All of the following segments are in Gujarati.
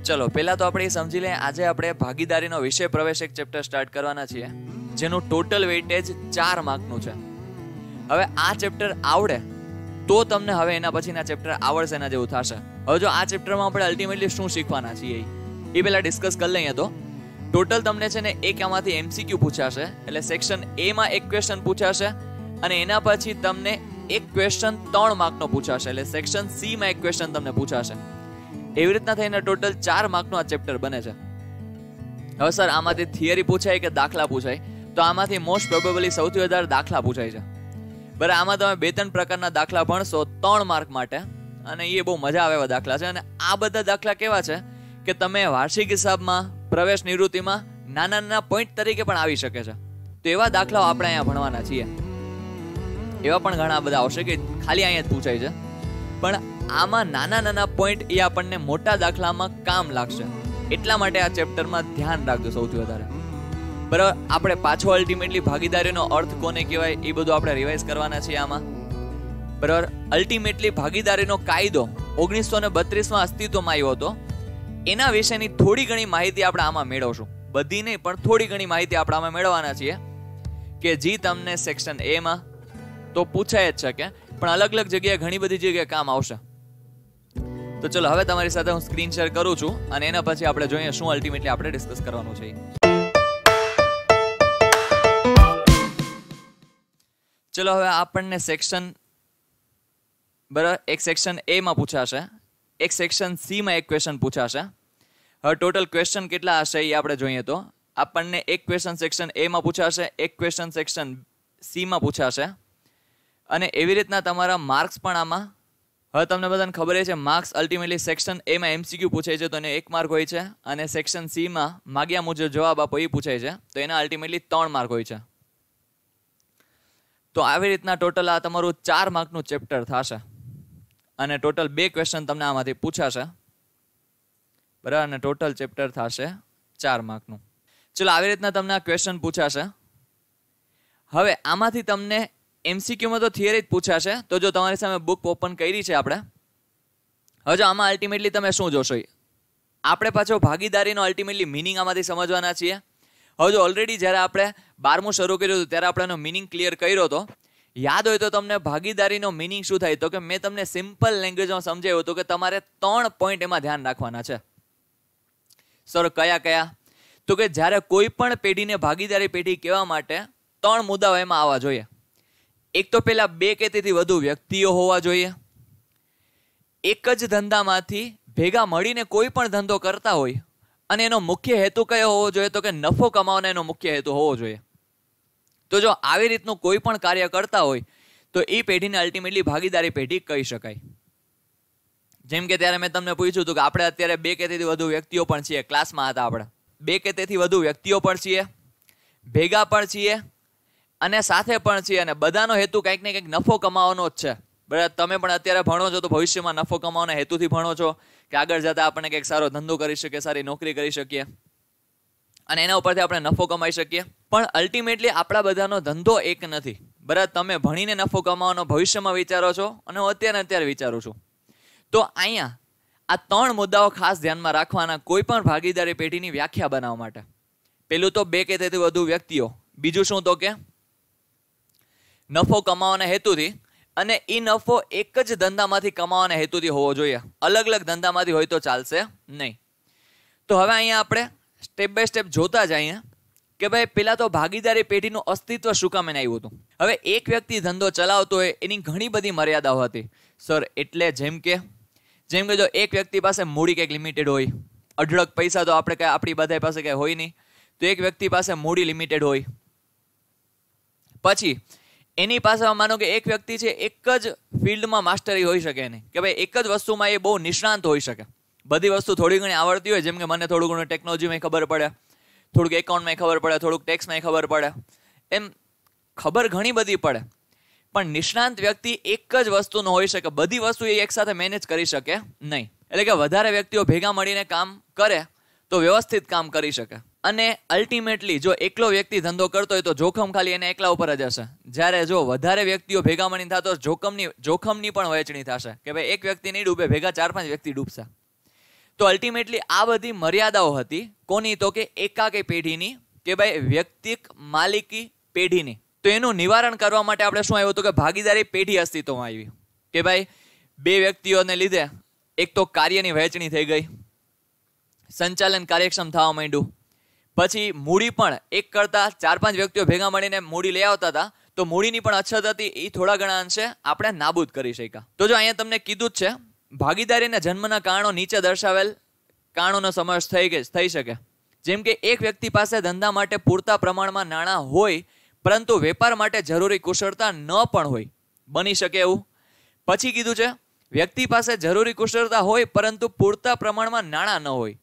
ચલો પહેલા તો આપણે સમજી લઈએ, આજે આપણે ભાગીદારીનો વિષય પ્રવેશ એક ચેપ્ટર સ્ટાર્ટ કરવાના છીએ જેનું ટોટલ વેઇટેજ 4 માર્કનું છે. હવે આ ચેપ્ટર આવડે તો તમને હવે એના પછીના ચેપ્ટર આવડશે એના જેવું થશે. હવે જો આ ચેપ્ટરમાં આપણે અલ્ટિમેટલી શું શીખવાના છીએ એ પહેલા ડિસ્કસ કરી લઈએ. તો ટોટલ તમને છે ને એક આમાંથી એમસીક્યુ પૂછાશે, એટલે સેક્શન એ માં એક ક્વેશ્ચન પૂછાશે અને એના પછી તમને એક ક્વેશ્ચન 3 માર્કનો પૂછાશે, એટલે સેક્શન સી માં એક ક્વેશ્ચન તમને પૂછાશે. એવી રીતના થઈને ટોટલ 4 માર્કનું આ ચેપ્ટર બને છે. હવે સર આમાંથી થિયરી પૂછાય કે દાખલા પૂછાય? તો આમાંથી મોસ્ટ પ્રોબેબલી સૌથી વધારે દાખલા પૂછાય છે. બરાબર, આમાં તમે 2-3 પ્રકારના દાખલા ભણશો 3 માર્ક માટે, અને એ બહુ મજા આવે એવા દાખલા છે. અને આ બધા દાખલા કેવા છે કે તમે વાર્ષિક હિસાબમાં, પ્રવેશ નિવૃત્તિમાં નાના નાના પોઈન્ટ તરીકે પણ આવી શકે છે. તો એવા દાખલાઓ આપણે અહીંયા ભણવાના છીએ. એવા પણ ઘણા બધા આવશે કે ખાલી અહીંયા જ પૂછાય છે, પણ આમાં નાના નાના પોઈન્ટ એ આપણને મોટા દાખલામાં કામ લાગશે. એટલા માટે આ ચેપ્ટરમાં ધ્યાન રાખજો સૌથી વધારે. બરાબર, આપણે પાછો અલ્ટિમેટલી ભાગીદારીનો અર્થ કોને કહેવાય એ બધું આપણે રિવાઇઝ કરવાના છીએ આમાં. બરાબર, અલ્ટિમેટલી ભાગીદારીનો કાયદો 1932માં અસ્તિત્વમાં આવ્યો હતો. એના વિશેની થોડી ઘણી માહિતી આપણે આમાં મેળવશું. બધી નહીં પણ થોડી ઘણી માહિતી આપણે આમાં મેળવવાના છીએ કે જે તમને સેક્શન એ માં તો પૂછાય જ શકે, પણ અલગ અલગ જગ્યાએ ઘણી બધી જગ્યાએ કામ આવશે. તો ચલો હવે તમારી સાથે હું સ્ક્રીન શેર કરું છું અને એના પછી આપણે જોઈએ શું અલ્ટિમેટલી આપણે ડિસ્કસ કરવાનું છે. ચલો હવે આપણને સેક્શન બરાબર એક સેક્શન એ માં પૂછાશે, એક સેક્શન સી માં એક ક્વેશ્ચન પૂછાશે. હવે ટોટલ ક્વેશ્ચન કેટલા હશે એ આપણે જોઈએ. તો આપણને એક ક્વેશ્ચન સેક્શન એ માં પૂછાશે, એક ક્વેશ્ચન સેક્શન સી માં પૂછાશે, અને એવી રીતના તમારા માર્ક્સ પણ આમાં. હવે તમને બધાને ખબર છે માર્ક્સ અલ્ટિમેટલી સેક્શન એ માં એમસીક્યુ પૂછાય છે તો એને 1 માર્ક હોય છે, અને સેક્શન સી માં માગ્યા મુજબ જવાબ આપો એ પૂછાય છે તો એના અલ્ટિમેટલી 3 માર્ક હોય છે. તો આવી રીતના ટોટલ આ તમારું 4 માર્કનું ચેપ્ટર થશે, અને ટોટલ 2 ક્વેશ્ચન તમને આમાંથી પૂછાશે. બરાબર, અને ટોટલ ચેપ્ટર થશે 4 માર્કનું. ચલો આવી રીતના તમને આ ક્વેશ્ચન પૂછાશે. હવે આમાંથી તમને એમસીક્યુમાં તો થિયરી જ પૂછાશે. તો જો તમારી સામે બુક ઓપન કરી છે આપણે, હવે જો આમાં અલ્ટિમેટલી તમે શું જોશો, આપણે પાછો ભાગીદારીનો અલ્ટિમેટલી મિનિંગ આમાંથી સમજવાના છીએ. હવે જો ઓલરેડી જ્યારે આપણે 12મું શરૂ કર્યું હતું ત્યારે આપણે એનો મિનિંગ ક્લિયર કર્યો હતો. યાદ હોય તો તમને ભાગીદારીનો મિનિંગ શું થાય, તો કે મેં તમને સિમ્પલ લેંગ્વેજમાં સમજાવ્યું હતું કે તમારે 3 પોઈન્ટ એમાં ધ્યાન રાખવાના છે. સર કયા કયા? તો કે જ્યારે કોઈ પણ પેઢીને ભાગીદારી પેઢી કહેવા માટે 3 મુદ્દાઓ એમાં આવવા જોઈએ. એક તો પેલા 2 કે તેથી વધુ વ્યક્તિઓ હોવા જોઈએ. એક જ ધંધામાંથી ભેગા મળીને કોઈ પણ ધંધો કરતા હોય અને એનો મુખ્ય હેતુ કયો હોવો જોઈએ, તો કે નફો કમાવાનો એનો મુખ્ય હેતુ હોવો જોઈએ. તો જો આવી રીતનું કોઈ પણ કાર્ય કરતા હોય તો એ પેઢીને અલ્ટિમેટલી ભાગીદારી પેઢી કહી શકાય. જેમ કે ત્યારે મેં તમને પૂછ્યું હતું કે આપણે અત્યારે 2 કે તેથી વધુ વ્યક્તિઓ પણ છીએ, ક્લાસમાં હતા આપણે 2 કે તેથી વધુ વ્યક્તિઓ પણ છીએ, ભેગા પણ છીએ અને સાથે પણ છીએ, અને બધાનો હેતુ કંઈક ને કંઈક નફો કમાવાનો જ છે. બરાબર, તમે પણ અત્યારે ભણો છો તો ભવિષ્યમાં નફો કમાવાના હેતુથી ભણો છો કે આગળ જતા આપણે કંઈક સારો ધંધો કરી શકીએ, સારી નોકરી કરી શકીએ અને એના ઉપરથી આપણે નફો કમાઈ શકીએ. પણ અલ્ટિમેટલી આપણા બધાનો ધંધો એક નથી. બરાબર, તમે ભણીને નફો કમાવાનો ભવિષ્યમાં વિચારો છો અને હું અત્યારે વિચારું છું. તો અહીંયા આ 3 મુદ્દાઓ ખાસ ધ્યાનમાં રાખવાના કોઈ પણ ભાગીદારી પેઢીની વ્યાખ્યા બનાવવા માટે. પેલું તો 2 કે તેથી વધુ વ્યક્તિઓ, બીજું શું તો કે નફો કમાવાના હેતુથી, અને એ નફો એક જ ધંધામાંથી કમાવાના હેતુથી હોવો જોઈએ. અલગ અલગ ધંધામાંથી હોય તો ચાલશે નહીં. તો હવે અહીંયા આપણે સ્ટેપ બાય સ્ટેપ જોતા જઈએ કે ભાઈ પેલા તો ભાગીદારી પેઢીનું અસ્તિત્વ શું કામ એને આવ્યું હતું. હવે એક વ્યક્તિ ધંધો ચલાવતો હોય એની ઘણી બધી મર્યાદાઓ હતી. સર એટલે જેમ કે જો એક વ્યક્તિ પાસે મૂડી કંઈક લિમિટેડ હોય, અઢળક પૈસા તો આપણે કઈ આપણી બધા પાસે કઈ હોય નહીં, તો એક વ્યક્તિ પાસે મૂડી લિમિટેડ હોય. પછી એની પાસે માનો કે એક વ્યક્તિ છે એક જ ફિલ્ડમાં માસ્ટરી હોઈ શકે નહીં, કે ભાઈ એક જ વસ્તુમાં એ બહુ નિષ્ણાંત હોઈ શકે. બધી વસ્તુ થોડી ઘણી આવડતી હોય, જેમ કે મને થોડું ઘણું ટેકનોલોજીમાં ખબર પડે, થોડુંક એકાઉન્ટમાં ખબર પડે, થોડુંક ટેક્સમાં ખબર પડે, એમ ખબર ઘણી બધી પડે. પણ નિષ્ણાંત વ્યક્તિ એક જ વસ્તુનો હોઈ શકે, બધી વસ્તુ એ એકસાથે મેનેજ કરી શકે નહીં. એટલે કે વધારે વ્યક્તિઓ ભેગા મળીને કામ કરે તો વ્યવસ્થિત કામ કરી શકે. અને અલ્ટિમેટલી જો એકલો વ્યક્તિ ધંધો કરતો હોય તો જોખમ ખાલી એને એકલા ઉપર જ હશે. જ્યારે જો વધારે વ્યક્તિઓ ભેગા મળીને થતો જોખમની પણ વહેંચણી થશે, કે ભાઈ એક વ્યક્તિ નહીં ડૂબે, ભેગા 4-5 વ્યક્તિ ડૂબશે. તો અલ્ટિમેટલી આ બધી મર્યાદાઓ હતી કોની? તો કે એકાકી પેઢીની કે ભાઈ વ્યક્તિક માલિકી પેઢીની. તો એનું નિવારણ કરવા માટે આપણે શું આવ્યું હતું કે ભાગીદારી પેઢી અસ્તિત્વમાં આવી કે ભાઈ બે વ્યક્તિઓને લીધે એક તો કાર્યની વહેંચણી થઈ ગઈ, સંચાલન કાર્યક્ષમ થવા માંડ્યું, પછી મૂડી પણ એક કરતા 4-5 વ્યક્તિઓ ભેગા મળીને મૂડી લઈ આવતા હતા તો મૂડીની પણ અછત હતી, એ થોડા ઘણા અંશે આપણે નાબૂદ કરી શક્યા. તો જો અહીંયા તમને કીધું જ છે ભાગીદારીના જન્મના કારણો નીચે દર્શાવેલ કારણોનો સમાવેશ થઈ શકે. જેમ કે એક વ્યક્તિ પાસે ધંધા માટે પૂરતા પ્રમાણમાં નાણાં હોય પરંતુ વેપાર માટે જરૂરી કુશળતા ન પણ હોય, બની શકે એવું. પછી કીધું છે વ્યક્તિ પાસે જરૂરી કુશળતા હોય પરંતુ પૂરતા પ્રમાણમાં નાણાં ન હોય.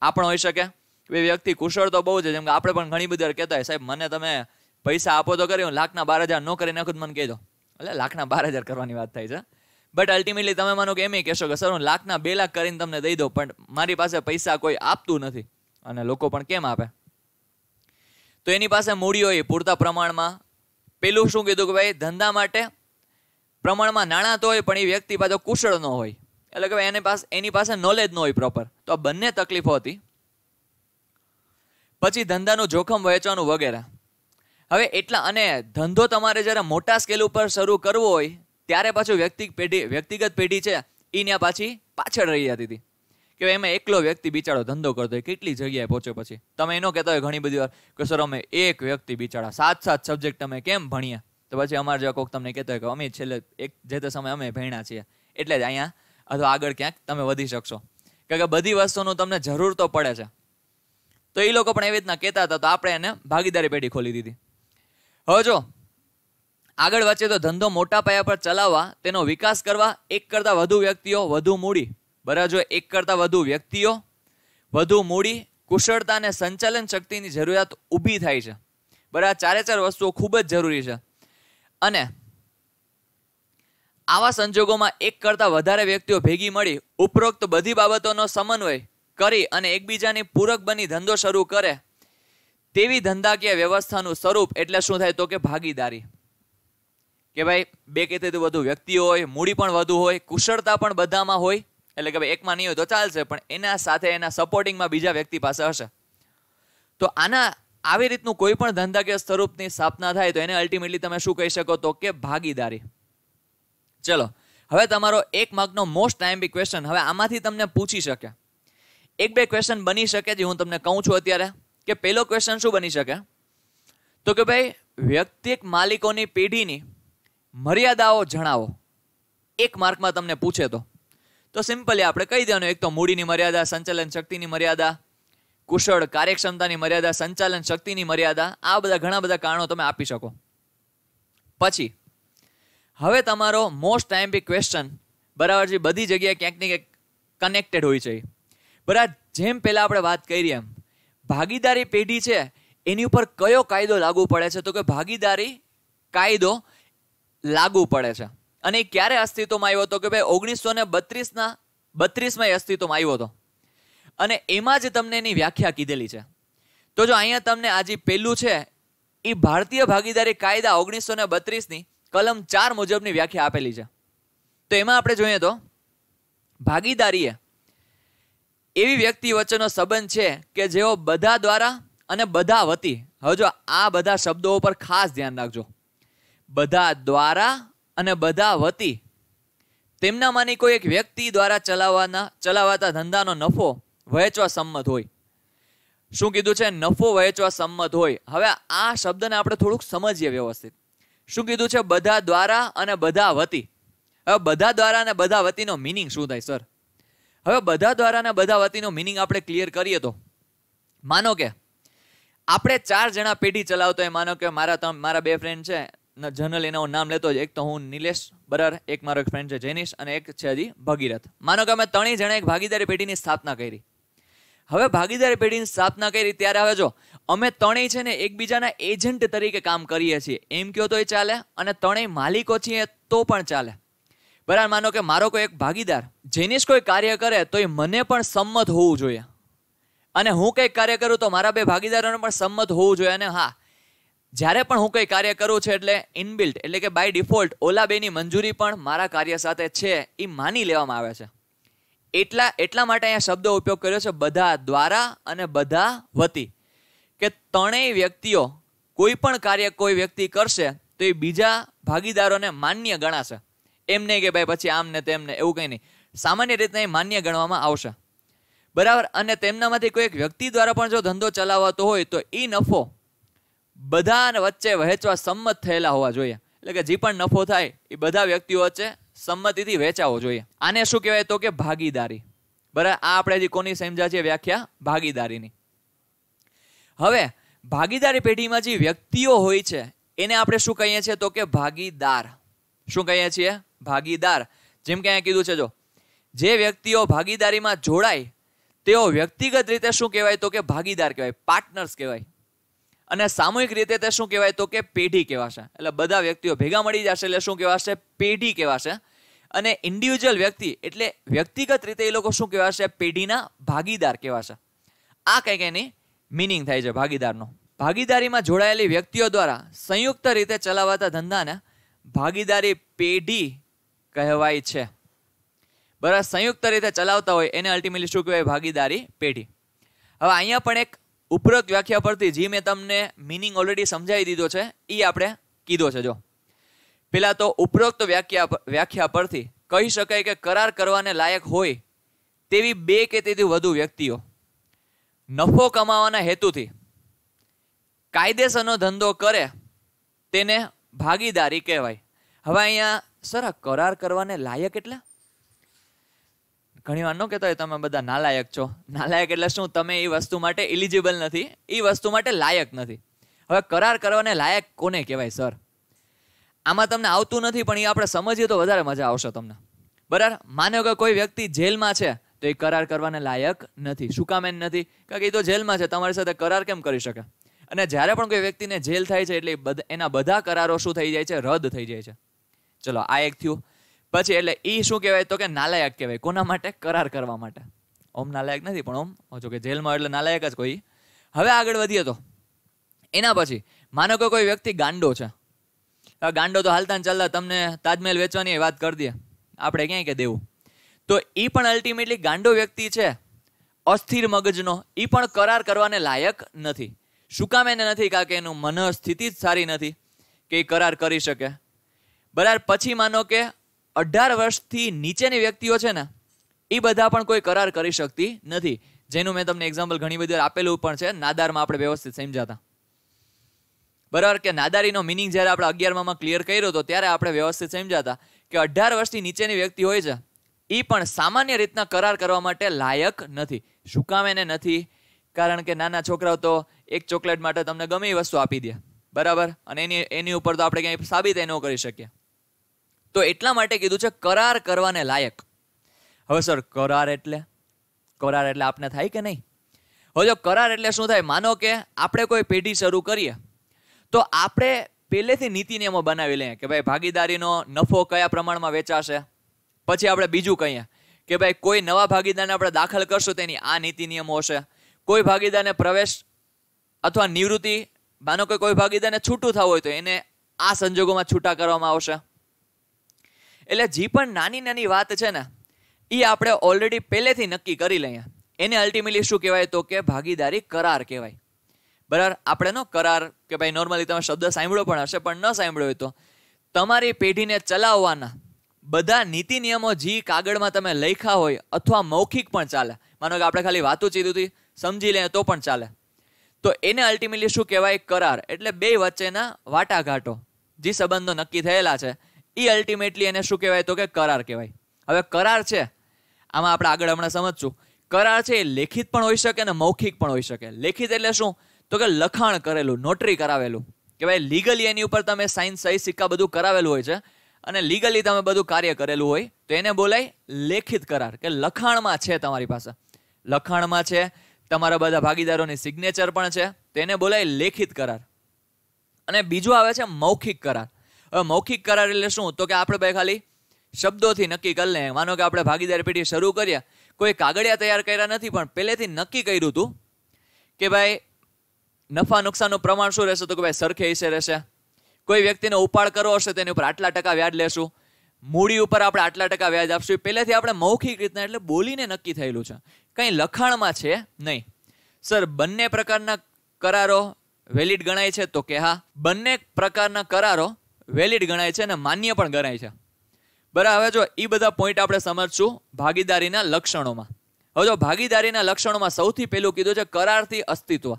આ પણ હોઈ શકે. વ્યક્તિ કુશળ તો બહુ છે, જેમ કે આપણે પણ ઘણી બધી વાર કહેતા હોય સાહેબ મને તમે પૈસા આપો તો કરી, હું 1,12,000 ન કરી નાખું મને કહી દો. એટલે 1,12,000 કરવાની વાત થાય છે, બટ અલ્ટિમેટલી તમે માનો કે એમ કહેશો કે સર હું 2 લાખ કરીને તમને દઈ દઉં પણ મારી પાસે પૈસા કોઈ આપતું નથી. અને લોકો પણ કેમ આપે? તો એની પાસે મૂડી હોય પૂરતા પ્રમાણમાં. પેલું શું કીધું કે ભાઈ ધંધા માટે પ્રમાણમાં નાણાં તો હોય પણ એ વ્યક્તિ પાસે કુશળ ન હોય, એટલે કે ભાઈ એની પાસે નોલેજ ન હોય પ્રોપર. તો આ બંને તકલીફો હતી. પછી ધંધાનું જોખમ વહેંચવાનું વગેરે. હવે એટલા અને ધંધો તમારે જ્યારે મોટા સ્કેલ ઉપર શરૂ કરવો હોય ત્યારે પાછું વ્યક્તિગત પેઢી છે એ ત્યાં પાછી પાછળ રહી જતી હતી કે એમાં એકલો વ્યક્તિ બિચારો ધંધો કરતો હોય, કેટલી જગ્યાએ પહોંચે. પછી તમે એનો કહેતા હોય ઘણી બધી વાર કે સર અમે એક વ્યક્તિ બિચારા 7 સબ્જેક્ટ અમે કેમ ભણીએ? તો પછી અમારે જો કોઈક તમને કહેતો હોય કે અમે છેલ્લે જે તે સમય અમે ભણ્યા છીએ એટલે જ અહીંયા અથવા આગળ ક્યાંક તમે વધી શકશો, કારણ કે બધી વસ્તુનું તમને જરૂર તો પડે છે. તો એ લોકો પણ એવી રીતના કહેતા હતા, તો આપણે એને ભાગીદારી પેઢી ખોલી દીધી. હવે જો આગળ વચ્ચે તો ધંધો મોટા પાયા પર ચલાવવા, તેનો વિકાસ કરવા એક કરતા વધુ વ્યક્તિઓ, વધુ મૂડી, બરાબર. જો એક કરતા વધુ વ્યક્તિઓ, વધુ મૂડી, કુશળતા અને સંચાલન શક્તિની જરૂરિયાત ઊભી થાય છે, બરાબર. 4 વસ્તુઓ ખૂબ જ જરૂરી છે. અને આવા સંજોગોમાં એક કરતા વધારે વ્યક્તિઓ ભેગી મળી ઉપરોક્ત બધી બાબતોનો સમન્વય કરી અને એકબીજાની પૂરક બની ધંધો શરૂ કરે તેવી ધંધાકીય વ્યવસ્થાનું સ્વરૂપ એટલે શું થાય? તો કે ભાગીદારી. કે ભાઈ 2 કે તેથી વધુ વ્યક્તિઓ હોય, મૂડી પણ વધુ હોય, કુશળતા પણ બધામાં હોય, એટલે કે ભાઈ એકમાં નહીં હોય તો ચાલશે પણ એના સાથે એના સપોર્ટિંગમાં બીજા વ્યક્તિ પાસે હશે. તો આવી રીતનું કોઈ પણ ધંધાકીય સ્વરૂપની સ્થાપના થાય તો એને અલ્ટિમેટલી તમે શું કહી શકો? તો કે ભાગીદારી. ચલો હવે તમારો 1 માર્કનો મોસ્ટ આઈએમપી ક્વેશ્ચન. હવે આમાંથી તમને પૂછી શકે 1-2 ક્વેશ્ચન બની શકે જે હું તમને કહું છું અત્યારે. કે પહેલો ક્વેશ્ચન શું બની શકે? તો કે ભાઈ વ્યક્તિક માલિકોની પેઢીની મર્યાદાઓ જણાવો. 1 માર્કમાં તમને પૂછે તો સિમ્પલી આપણે કહી દેવાનું, એક તો મૂડીની મર્યાદા, સંચાલન શક્તિની મર્યાદા, કુશળ કાર્યક્ષમતાની મર્યાદા, સંચાલન શક્તિની મર્યાદા. આ બધા ઘણા બધા કારણો તમે આપી શકો. પછી હવે તમારો મોસ્ટ આઈએમપી ક્વેશ્ચન, બરાબર છે, બધી જગ્યાએ ક્યાંક ને ક્યાંક કનેક્ટેડ હોય છે, બરાબર. જેમ પહેલા આપણે વાત કરી એમ ભાગીદારી પેઢી છે એની ઉપર કયો કાયદો લાગુ પડે છે? તો કે ભાગીદારી કાયદો લાગુ પડે છે. અને એ ક્યારે અસ્તિત્વમાં આવ્યો હતો? કે ભાઈ 1932માં અસ્તિત્વમાં આવ્યો હતો. અને એમાં જ તમને એની વ્યાખ્યા કીધેલી છે. તો જો અહીંયા તમને આજે પેલું છે એ ભારતીય ભાગીદારી કાયદા 1932ની કલમ 4 મુજબની વ્યાખ્યા આપેલી છે. તો એમાં આપણે જોઈએ તો ભાગીદારી એવી વ્યક્તિ વચ્ચેનો સંબંધ છે કે જેઓ બધા દ્વારા અને બધા વતી. હવે જો આ બધા શબ્દો ઉપર ખાસ ધ્યાન રાખજો. બધા દ્વારા અને બધા વતી તેમનામાંની કોઈ એક વ્યક્તિ દ્વારા ચલાવાતા ધંધાનો નફો વહેંચવા સંમત હોય. શું કીધું છે? નફો વહેંચવા સંમત હોય. હવે આ શબ્દને આપણે થોડુંક સમજીએ વ્યવસ્થિત. શું કીધું છે? બધા દ્વારા અને બધા વતી. હવે બધા દ્વારા અને બધા વતીનો મિનિંગ શું થાય સર? હવે બધા દ્વારા અને બધા વતીનો મિનિંગ આપણે ક્લિયર કરીએ તો માનો કે આપણે 4 જણા પેઢી ચલાવતો હોય. માનો કે મારા 2 ફ્રેન્ડ છે, જનરલ એના હું નામ લેતો જ, એક તો હું નિલેશ, બરાબર, એક મારો એક ફ્રેન્ડ છે જેનિશ અને એક છે હજી ભગીરથ. માનો કે અમે 3 જણા એક ભાગીદારી પેઢીની સ્થાપના કરી. હવે ભાગીદારી પેઢીની સ્થાપના કરી ત્યારે હવે જો અમે 3 છે ને એકબીજાના એજન્ટ તરીકે કામ કરીએ છીએ એમ કહો તોય ચાલે, અને 3 માલિકો છીએ તો પણ ચાલે, બરાબર. માનો કે મારો કોઈ એક ભાગીદાર જેનિશ કોઈ કાર્ય કરે તો એ મને પણ સંમત હોવું જોઈએ, અને હું કંઈક કાર્ય કરું તો મારા 2 ભાગીદારોને પણ સંમત હોવું જોઈએ. અને હા, જ્યારે પણ હું કંઈ કાર્ય કરું છું એટલે ઇનબિલ્ટ એટલે કે બાય ડિફોલ્ટ ઓલા 2ની મંજૂરી પણ મારા કાર્ય સાથે છે એ માની લેવામાં આવે છે. એટલા માટે અહીંયા શબ્દો ઉપયોગ કર્યો છે બધા દ્વારા અને બધા વતી, કે ત્રણેય વ્યક્તિઓ કોઈ પણ કાર્ય કોઈ વ્યક્તિ કરશે તો એ બીજા ભાગીદારોને માન્ય ગણાશે. એમ નહીં કે ભાઈ પછી આમ ને તેમને એવું કંઈ નહીં, સામાન્ય રીતના એ માન્ય ગણવામાં આવશે. બરાબર. અને તેમનામાંથી કોઈ એક વ્યક્તિ દ્વારા પણ જો ધંધો ચલાવતો હોય તો એ નફો બધા વચ્ચે વહેંચવા સંમત થયેલા હોવા જોઈએ. એટલે કે જે પણ નફો થાય એ બધા વ્યક્તિઓ વચ્ચે સંમતિથી વહેંચાવો જોઈએ. આને શું કહેવાય તો કે ભાગીદારી. બરાબર. આ આપણે જે કોની સમજ્યા છે વ્યાખ્યા ભાગીદારીની. હવે ભાગીદારી પેઢીમાં જે વ્યક્તિઓ હોય છે એને આપણે શું કહીએ છીએ તો કે ભાગીદાર. શું કહીએ છીએ? ભાગીદાર. જેમ કે અહીંયા કીધું છે, જો જે વ્યક્તિઓ ભાગીદારીમાં જોડાય તેઓ વ્યક્તિગત રીતે શું કહેવાય તો કે ભાગીદાર કહેવાય, પાર્ટનર્સ કહેવાય. અને સામૂહિક રીતે તે શું કહેવાય તો કે પેઢી કહેવાશે. એટલે બધા વ્યક્તિઓ ભેગા મળી જશે એટલે શું કહેવાશે? પેઢી કહેવાશે. અને ઇન્ડિવિજ્યુઅલ વ્યક્તિ એટલે વ્યક્તિગત રીતે એ લોકો શું કહેવાશે? પેઢીના ભાગીદાર કહેવાશે. આ કંઈક એની મિનિંગ થાય છે ભાગીદારનો. ભાગીદારીમાં જોડાયેલી વ્યક્તિઓ દ્વારા સંયુક્ત રીતે ચલાવાતા ધંધાને ભાગીદારી પેઢી કહેવાય છે. બરાબર. સંયુક્ત રીતે ચલાવતા હોય એને અલ્ટિમેટલી શું કહેવાય? ભાગીદારી પેઢી. હવે અહીંયા પણ એક ઉપરોક્ત વ્યાખ્યા પરથી જે મેં તમને મિનિંગ ઓલરેડી સમજાવી દીધો છે એ આપણે કીધો છે. જો પેલા તો ઉપરોક્ત વ્યાખ્યા પરથી કહી શકાય કે કરાર કરવાને લાયક હોય તેવી બે કે તેથી વધુ વ્યક્તિઓ નફો કમાવાના હેતુથી કાયદેસરનો ધંધો કરે તેને ભાગીદારી કહેવાય. હવે અહીંયા સર કરાર કરવાને લાયક એટલે ઘણી વાર ન કહેતા હોય તમે બધા નાલાયક છો. નાલાયક એટલે શું? તમે એ વસ્તુ માટે એલિજિબલ નથી, એ વસ્તુ માટે લાયક નથી. હવે કરાર કરવાને લાયક કોને કહેવાય સર? આમાં તમને આવતું નથી પણ એ આપણે સમજીએ તો વધારે મજા આવશે તમને. બરાબર. માનો કે કોઈ વ્યક્તિ જેલમાં છે તો એ કરાર કરવાને લાયક નથી. શું કામ એમ નથી? કારણ કે એ તો જેલમાં છે, તમારી સાથે કરાર કેમ કરી શકે? અને જ્યારે પણ કોઈ વ્યક્તિને જેલ થાય છે એટલે એના બધા કરારો શું થઈ જાય છે? રદ થઈ જાય છે. ચલો આ એક થયું. પછી એટલે એ શું કહેવાય તો કે નાલાયક કહેવાય. કોના માટે? કરાર કરવા માટે. ઓમ નાલાયક નથી પણ ઓમ જો કે જેલમાં એટલે નાલાયક જ કોઈ. હવે આગળ વધીએ તો એના પછી માનો કે કોઈ વ્યક્તિ ગાંડો છે. ગાંડો તો હાલતા ને ચાલતા તમને તાજમહેલ વેચવાની વાત કરી દે, આપણે ક્યાંય કે દેવું. તો એ પણ અલ્ટિમેટલી ગાંડો વ્યક્તિ છે, અસ્થિર મગજનો. એ પણ કરાર કરવાને લાયક નથી. શું કામ એને નથી? કારણ કે એનું મનસ્થિતિ જ સારી નથી કે એ કરાર કરી શકે. બરાબર. પછી માનો કે 18 વર્ષથી નીચેની વ્યક્તિઓ છે ને એ બધા પણ કોઈ કરાર કરી શકતી નથી. જેનું મેં તમને એક્ઝામ્પલ ઘણી બધી આપેલું પણ છે. નાદારમાં આપણે વ્યવસ્થિત સમજાતા. બરાબર. કે નાદારીનો મિનિંગ જ્યારે આપણે 11માં ક્લિયર કર્યો હતો ત્યારે આપણે વ્યવસ્થિત સમજાતા કે 18 વર્ષથી નીચેની વ્યક્તિ હોય છે એ પણ સામાન્ય રીતના કરાર કરવા માટે લાયક નથી. શું કામ એને નથી? કારણ કે નાના છોકરાઓ તો એક ચોકલેટ માટે તમને ગમે એ વસ્તુ આપી દે. બરાબર. અને એની ઉપર તો આપણે ક્યાંય સાબિત ન કરી શકીએ. તો એટલા માટે કીધું છે કરાર કરવાને લાયક. હવે સર કરાર એટલે આપને થાય કે નહીં? હવે જો કરાર એટલે શું થાય? માનો કે આપણે કોઈ પેઢી શરૂ કરીએ તો આપણે પહેલેથી નીતિ નિયમો બનાવી લઈએ કે ભાઈ ભાગીદારીનો નફો કયા પ્રમાણમાં વેચાશે. પછી આપણે બીજું કહીએ કે ભાઈ કોઈ નવા ભાગીદારને આપણે દાખલ કરશું તેની આ નીતિ નિયમો હશે. કોઈ ભાગીદારને પ્રવેશ અથવા નિવૃત્તિ, માનો કે કોઈ ભાગીદારને છૂટું થવું હોય તો એને આ સંજોગોમાં છૂટા કરવામાં આવશે. એટલે જે પણ નાની નાની વાત છે ને એ આપણે ઓલરેડી પહેલેથી નક્કી કરી લઈએ. એને અલ્ટિમેટલી શું કહેવાય તો કે ભાગીદારી કરાર કહેવાય. બરાબર. આપણે નો કરાર કે ભાઈ નોર્મલી તમે શબ્દ સાંભળ્યો પણ હશે પણ ન સાંભળ્યો હોય તો તમારી પેઢીને ચલાવવાના બધા નીતિ નિયમો જે કાગળમાં તમે લખ્યા હોય અથવા મૌખિક પણ ચાલે. માનો કે આપણે ખાલી વાતો ચીધું સમજી લઈએ તો પણ ચાલે. તો એને અલ્ટિમેટલી શું કહેવાય? કરાર. એટલે બે વચ્ચેના વાટાઘાટો જે સંબંધો નક્કી થયેલા છે એ અલ્ટિમેટલી એને શું કહેવાય તો કે કરાર કહેવાય. હવે કરાર છે આમાં આપણે આગળ હમણાં સમજશું. કરાર છે એ લેખિત પણ હોઈ શકે અને મૌખિક પણ હોઈ શકે. લેખિત એટલે શું તો કે લખાણ કરેલું, નોટરી કરાવેલું, કે ભાઈ લીગલી એની ઉપર તમે સાઇન સહી સિક્કા બધું કરાવેલું હોય છે અને લીગલી તમે બધું કાર્ય કરેલું હોય તો એને બોલાય લેખિત કરાર. કે લખાણમાં છે, તમારી પાસે લખાણમાં છે, તમારા બધા ભાગીદારોની સિગ્નેચર પણ છે, તો એને બોલાય લેખિત કરાર. અને બીજું આવે છે મૌખિક કરાર. હવે મૌખિક કરાર એટલે શું તો કે આપણે ભાઈ ખાલી શબ્દોથી નક્કી કરી લઈએ. માનો કે આપણે ભાગીદાર પેઢી શરૂ કરીએ, કોઈ કાગળિયા તૈયાર કર્યા નથી પણ પહેલેથી નક્કી કર્યું હતું કે ભાઈ નફા નુકસાનનું પ્રમાણ શું રહેશે તો કે ભાઈ સરખે હિસ્સે રહેશે. કોઈ વ્યક્તિને ઉપાડ કરવો હશે તેની ઉપર આટલા ટકા વ્યાજ લેશું. મૂડી ઉપર આપણે આટલા ટકા વ્યાજ આપશું. પહેલેથી આપણે મૌખિક રીતના એટલે બોલીને નક્કી થયેલું છે, કંઈ લખાણમાં છે નહીં. સર બંને પ્રકારના કરારો વેલિડ ગણાય છે? તો કે હા, બંને પ્રકારના કરારો વેલિડ ગણાય છે અને માન્ય પણ ગણાય છે. બરાબર. હવે જો એ બધા પોઈન્ટ આપણે સમજશું ભાગીદારીના લક્ષણોમાં. હવે જો ભાગીદારીના લક્ષણોમાં સૌથી પહેલું કીધું છે કરારથી અસ્તિત્વ.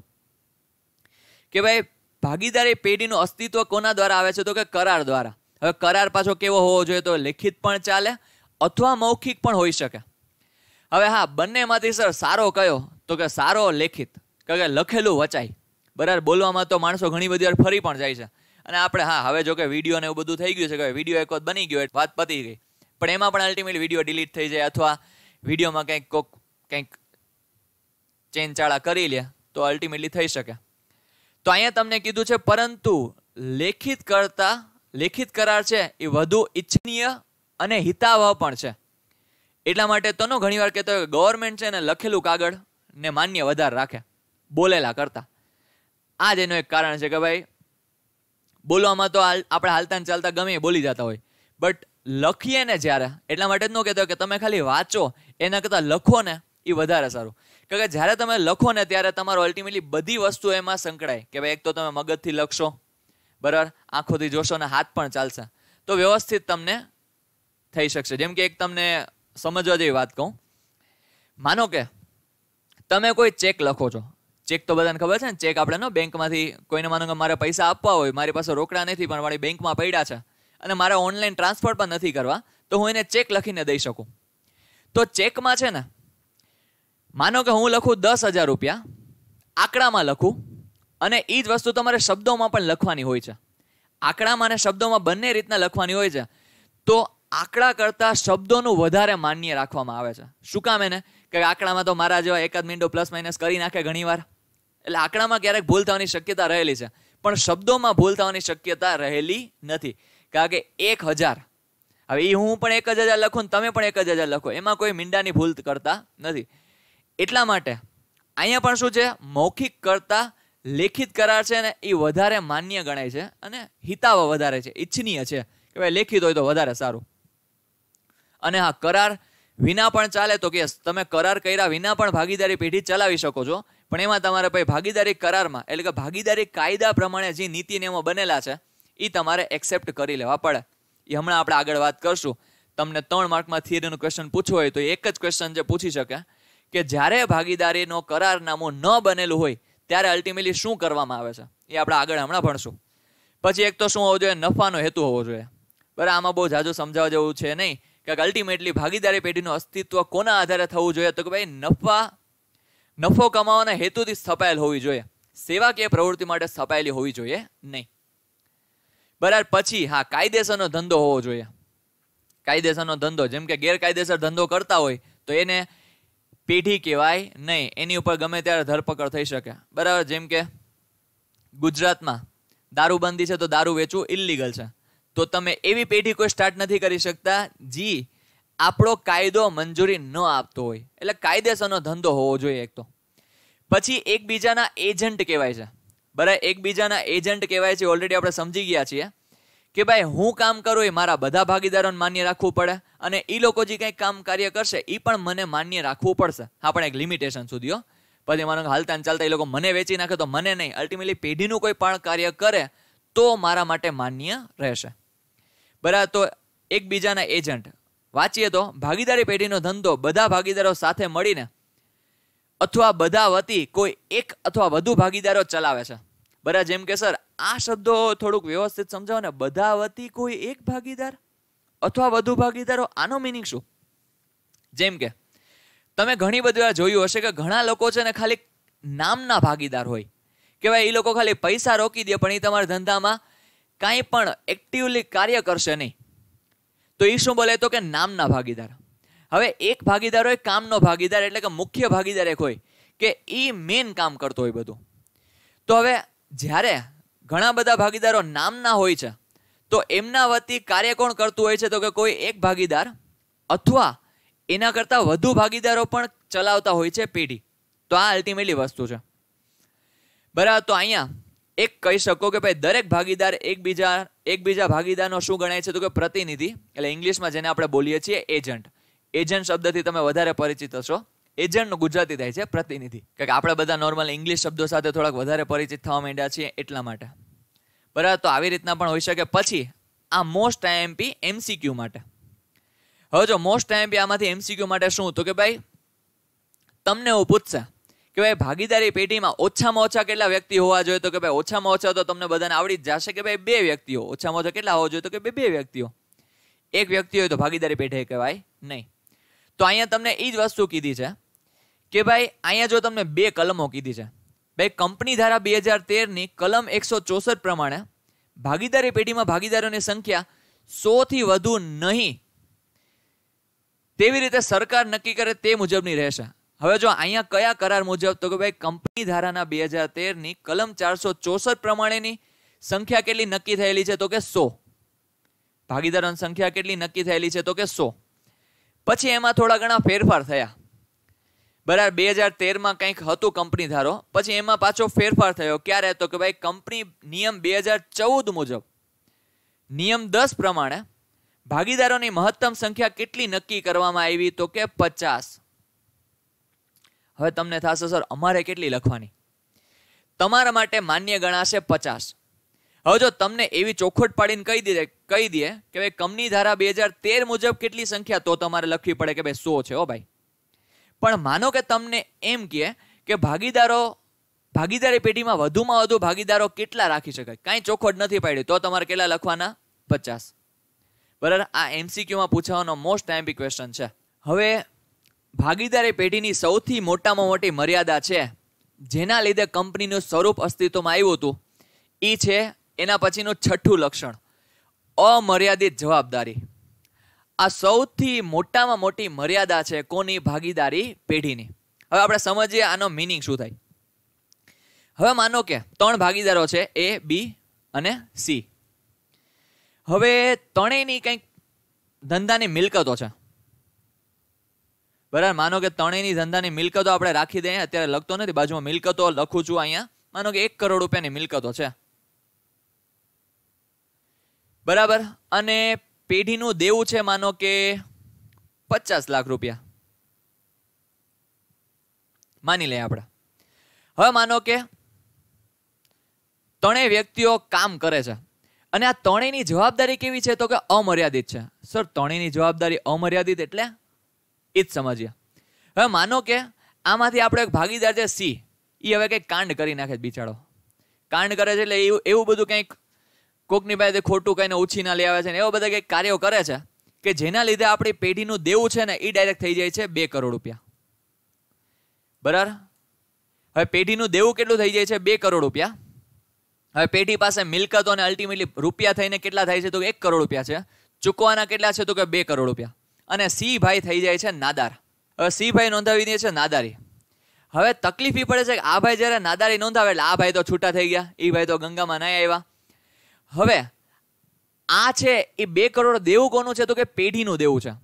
કે ભાઈ ભાગીદારી પેઢીનું અસ્તિત્વ કોના દ્વારા આવે છે? તો કે કરાર દ્વારા. હવે કરાર પાછો કેવો હોવો જોઈએ? તો લેખિત પણ ચાલે અથવા મૌખિક પણ હોઈ શકે. હવે હા, બંનેમાંથી સર સારો કયો? તો કે સારો લેખિત, કે લખેલું વચાય. બરાબર. બોલવામાં તો માણસો ઘણી બધી વાર ફરી પણ જાય છે. અને આપણે હા, હવે જો કે વિડીયો ને એવું બધું થઈ ગયું છે કે વિડીયો એક વખત બની ગયો વાત પતી ગઈ, પણ એમાં પણ અલ્ટિમેટલી વિડીયો ડિલીટ થઈ જાય અથવા વિડીયોમાં કંઈક ચેનચાળા કરી લે તો અલ્ટિમેટલી થઈ શકે. તો અહીંયા તમને કીધું છે પરંતુ લેખિત કરાર છે એ વધુ ઈચ્છનીય અને હિતાવહ પણ છે. એટલા માટે તો ઘણી વાર કહેતો હોય ગવર્મેન્ટ છે ને લખેલું કાગળ ને માન્ય વધારે રાખે બોલેલા કરતા. આ જ એનું એક કારણ છે કે ભાઈ બોલવામાં તો આપણે હાલતા ને ચાલતા ગમે બોલી જતા હોય, બટ લખીએ ને જ્યારે, એટલા માટે જ ન કહેતો કે તમે ખાલી વાંચો એના કરતાં લખો ને એ વધારે સારું. કારણ કે જ્યારે તમે લખો ને ત્યારે તમારો અલ્ટિમેટલી બધી વસ્તુ એમાં સંકળાય. કે ભાઈ એક તો તમે મગજથી લખશો, બરાબર, આંખોથી જોશો ને હાથ પણ ચાલશે, તો વ્યવસ્થિત તમને થઈ શકશે. જેમ કે એક તમને સમજવા જેવી વાત કહું. માનો કે તમે કોઈ ચેક લખો છો. ચેક તો બધાને ખબર છે ને, ચેક આપણે બેંકમાંથી કોઈને માનો કે મારે પૈસા આપવા હોય, મારી પાસે રોકડા નથી પણ મારી બેંકમાં પડ્યા છે અને મારે ઓનલાઈન ટ્રાન્સફર પણ નથી કરવા, તો હું એને ચેક લખીને દઈ શકું. તો ચેકમાં છે ને, માનો કે હું લખું 10,000 રૂપિયા, આંકડામાં લખું, અને એ જ વસ્તુ તમારે શબ્દોમાં પણ લખવાની હોય છે. આંકડામાં અને શબ્દોમાં બંને રીતના લખવાની હોય છે. તો આંકડા કરતાં શબ્દોનું વધારે માન્ય રાખવામાં આવે છે. શું કામ? એને કે આંકડામાં તો મારા જેવા એકાદ મિનિટો પ્લસ માઇનસ કરી નાખે ઘણી વાર, એટલે આંકડામાં ક્યારેક ભૂલ થવાની શક્યતા રહેલી છે, પણ શબ્દોમાં ભૂલ થવાની શક્યતા રહેલી નથી. કારણ કે 1,000, હવે એ હું પણ 1,000 લખું ને તમે પણ 1,000 લખો, એમાં કોઈ મીંડાની ભૂલ કરતા નથી. એટલા માટે અહીંયા પણ શું છે, મૌખિક કરતા લેખિત કરાર છે ને એ વધારે માન્ય ગણાય છે અને હિતાવહ વધારે છે, ઈચ્છનીય છે કે ભાઈ લેખિત હોય તો વધારે સારું. અને હા, કરાર વિના પણ ચાલે તો કે તમે કરાર કર્યા વિના પણ ભાગીદારી પેઢી ચલાવી શકો છો, પણ એમાં તમારે ભાઈ ભાગીદારી કરારમાં એટલે કે ભાગીદારી કાયદા પ્રમાણે જે નીતિ નિયમો બનેલા છે એ તમારે એક્સેપ્ટ કરી લેવા પડે. એ હમણાં આપણે આગળ વાત કરશું. તમને 3 માર્કમાં થિયરીનું ક્વેશ્ચન પૂછવું હોય તો એક જ ક્વેશ્ચન જે પૂછી શકે કે જ્યારે ભાગીદારીનો કરારનામું ન બનેલું હોય ત્યારે અલ્ટિમેટલી શું કરવામાં આવે છે, એ આપણે આગળ હમણાં ભણશું. પછી એક તો શું હોવો જોઈએ, નફાનો હેતુ હોવો જોઈએ. બરાબર. આમાં બહુ જાજુ સમજાવવા જેવું છે નહીં, કે અલ્ટિમેટલી ભાગીદારી પેઢીનું અસ્તિત્વ કોના આધારે થવું જોઈએ? તો કે ભાઈ નફો કમાવાના હેતુથી સ્થપાયેલ હોવી જોઈએ, સેવાકીય પ્રવૃત્તિ માટે સ્થપાયેલી હોવી જોઈએ નહીં. બરાબર. પછી હા, કાયદેસરનો ધંધો હોવો જોઈએ. કાયદેસરનો ધંધો, જેમ કે ગેરકાયદેસર ધંધો કરતા હોય તો એને પેઢી કહેવાય નહીં, એની ઉપર ગમે ત્યારે ધરપકડ થઈ શકે. બરાબર. જેમ કે ગુજરાતમાં દારૂબંધી છે તો દારૂ વેચવું ઇલીગલ છે, તો તમે એવી પેઢી કોઈ સ્ટાર્ટ નથી કરી શકતા જી આપણો કાયદો મંજૂરી ન આપતો હોય. એટલે કાયદેસરનો ધંધો હોવો જોઈએ એક તો. પછી એકબીજાના એજન્ટ કહેવાય છે. બરાબર. એકબીજાના એજન્ટ કહેવાય છે, ઓલરેડી આપણે સમજી ગયા છીએ કે ભાઈ હું કામ કરું એ મારા બધા ભાગીદારોને માન્ય રાખવું પડે, અને એ લોકો જે કંઈક કામ કાર્ય કરશે એ પણ મને માન્ય રાખવું પડશે. હા, પણ એક લિમિટેશન સુધી. પછી માનો હાલતા ને ચાલતા એ લોકો મને વેચી નાખે તો મને નહીં, અલ્ટિમેટલી પેઢીનું કોઈ પણ કાર્ય કરે તો મારા માટે માન્ય રહેશે. બરાબર. તો એકબીજાના એજન્ટ વાંચીએ તો ભાગીદારી પેઢીનો ધંધો બધા ભાગીદારો સાથે મળીને અથવા બધા વતી કોઈ એક અથવા વધુ ભાગીદારો ચલાવે છે. બરાબર. જેમ કે સર આ શબ્દો થોડુંક વ્યવસ્થિત સમજાવો ને, બધા વતી કોઈ એક ભાગીદાર અથવા વધુ ભાગીદારો, આનો મિનિંગ શું? જેમ કે તમે ઘણી બધી વાર જોયું હશે કે ઘણા લોકો છે ને ખાલી નામના ભાગીદાર હોય, કે ભાઈ એ લોકો ખાલી પૈસા રોકી દે પણ એ તમારા ધંધામાં કાંઈ પણ એક્ટિવલી કાર્ય કરશે નહીં. તો એ શું બોલે? તો કે નામના ભાગીદાર. હવે એક ભાગીદાર હોય કામનો ભાગીદાર, એટલે કે મુખ્ય ભાગીદાર એક હોય કે એ મેઇન કામ કરતો હોય બધું. તો હવે જ્યારે ઘણા બધા ભાગીદારો નામના હોય છે તો એમના વતી કાર્ય કોણ કરતું હોય છે? તો કે કોઈ એક ભાગીદાર અથવા એના કરતાં વધુ ભાગીદારો પણ ચલાવતા હોય છે પેઢી. તો આ અલ્ટિમેટલી વસ્તુ છે. બરાબર. તો અહીંયા એક કહી શકો કે ભાઈ દરેક ભાગીદાર એકબીજા ભાગીદારનો શું ગણાય છે તો કે પ્રતિનિધિ, એટલે ઇંગ્લિશમાં જેને આપણે બોલીએ છીએ એજન્ટ. એજન્ટ શબ્દથી તમે વધારે પરિચિત હશો. એજન્ટનું ગુજરાતી થાય છે પ્રતિનિધિ, કારણ કે આપણે બધા નોર્મલ ઇંગ્લિશ શબ્દો સાથે થોડાક વધારે પરિચિત થવા માંડ્યા છીએ એટલા માટે. બરાબર, તો આવી રીતના પણ હોઈ શકે. પછી આ મોસ્ટ આઈએમપી એમસીક્યુ માટે. હવે જો મોસ્ટ આઈએમપી આમાંથી એમસીક્યુ માટે શું, તો કે ભાઈ તમને એવું પૂછશે કે ભાઈ ભાગીદારી પેઢીમાં ઓછામાં ઓછા કેટલા વ્યક્તિ હોવા જોઈએ, તો કે ભાઈ ઓછામાં ઓછા તો તમને બધાને આવડી જ જશે કે ભાઈ 2 વ્યક્તિઓ. ઓછામાં ઓછા કેટલા હોવા જોઈએ, તો કે 2 વ્યક્તિઓ. 1 વ્યક્તિ હોય તો ભાગીદારી પેઢી કહેવાય નહીં. તો અહીંયા તમને એ જ વસ્તુ કીધી છે કે ભાઈ અહીંયા જો તમને 2 કલમો કીધી છે. ભાઈ કંપની ધારા 2013ની કલમ 164 પ્રમાણે ભાગીદારી પેઢીમાં ભાગીદારોની સંખ્યા 100 થી વધુ નહીં તેવી રીતે સરકાર નક્કી કરે તે મુજબની રહેશે. હવે જો અહીંયા કયા કરાર મુજબ, તો કે ભાઈ કંપની ધારાના 2013ની કલમ 464 પ્રમાણેની સંખ્યા કેટલી નક્કી થયેલી છે, તો કે 100. ભાગીદારોની સંખ્યા કેટલી નક્કી થયેલી છે, તો કે 100. પછી એમાં થોડા ઘણા ફેરફાર થયા. બરાબર, 2013માં કંઈક હતું કંપની ધારો, પછી એમાં પાછો ફેરફાર થયો. ક્યારે, તો કે ભાઈ કંપની નિયમ 2014 મુજબ નિયમ 10 પ્રમાણે ભાગીદારોની મહત્તમ સંખ્યા કેટલી નક્કી કરવામાં આવી, તો કે 50. હવે તમને થશે સર અમારે કેટલી લખવાની? તમારા માટે માન્ય ગણાશે 50. હવે જો તમને એવી ચોખવટ પાડીને કહી દે કે ભાઈ કંપની ધારા 2013 મુજબ કેટલી સંખ્યા, તો તમારે લખવી પડે કે ભાઈ 100 છે. હો ભાઈ, પણ માનો કે તમને એમ કહે કે ભાગીદારી પેઢીમાં વધુમાં વધુ ભાગીદારો કેટલા રાખી શકાય, કાંઈ ચોખવટ નથી પાડી, તો તમારે કેટલા લખવાના? 50. બરાબર, આ એમસીક્યુમાં પૂછવાનો મોસ્ટ આઈએમપી ક્વેશ્ચન છે. હવે ભાગીદારી પેઢીની સૌથી મોટામાં મોટી મર્યાદા છે જેના લીધે કંપનીનું સ્વરૂપ અસ્તિત્વમાં આવ્યું હતું, એ છે એના પછીનું 6થું લક્ષણ, અમર્યાદિત જવાબદારી. આ સૌથી મોટામાં મોટી મર્યાદા છે કોની? ભાગીદારી પેઢીની. હવે આપણે સમજીએ આનો મિનિંગ શું થાય. હવે માનો કે 3 ભાગીદારો છે, A, B અને C. હવે ત્રણેયની કંઈક ધંધાની મિલકતો છે. બરાબર, માનો કે ત્રણેયની ધંધાની મિલકતો આપણે રાખી દઈએ. અત્યારે લખતો નથી, બાજુમાં મિલકતો લખું છું અહીંયા. માનો કે 1 કરોડ રૂપિયાની મિલકતો છે. બરાબર, અને પેઢીનું દેવું છે માનો કે 50 લાખ રૂપિયા માની લઈએ આપણે. હવે માનો કે ત્રણેય વ્યક્તિઓ કામ કરે છે અને આ ત્રણેયની જવાબદારી કેવી છે, તો કે અમર્યાદિત છે. સર ત્રણેયની જવાબદારી અમર્યાદિત એટલે એ જ સમજીએ. હવે માનો કે આમાંથી આપણો એક ભાગીદાર છે C, એ હવે કંઈક કાંડ કરી નાખે છે. બિચારો કાંડ કરે છે, એટલે એવું બધું કંઈક કોકની પાસે ખોટું કહીને ઉછીના લઈ આવે છે ને એવા બધા કંઈક કાર્યો કરે છે કે જેના લીધે આપણી પેઢીનું દેવું છે ને એ ડાયરેક્ટ થઈ જાય છે 2 કરોડ રૂપિયા. બરાબર, હવે પેઢીનું દેવું કેટલું થઈ જાય છે? 2 કરોડ રૂપિયા. હવે પેઢી પાસે મિલકતો અને અલ્ટિમેટલી રૂપિયા થઈને કેટલા થાય છે, તો 1 કરોડ રૂપિયા છે. ચૂકવાના કેટલા છે, તો કે 2 કરોડ રૂપિયા. અને C ભાઈ થઈ જાય છે નાદાર. હવે C ભાઈ નોંધાવી દે છે નાદારી. હવે તકલીફ એ પડે છે કે આ ભાઈ જ્યારે નાદારી નોંધાવે એટલે આ ભાઈ તો છૂટા થઈ ગયા, એ ભાઈ તો ગંગામાં નાઈ આવ્યા. હવે આ છે એ 2 કરોડ દેવું કોનું છે, તો કે પેઢીનું દેવું છે.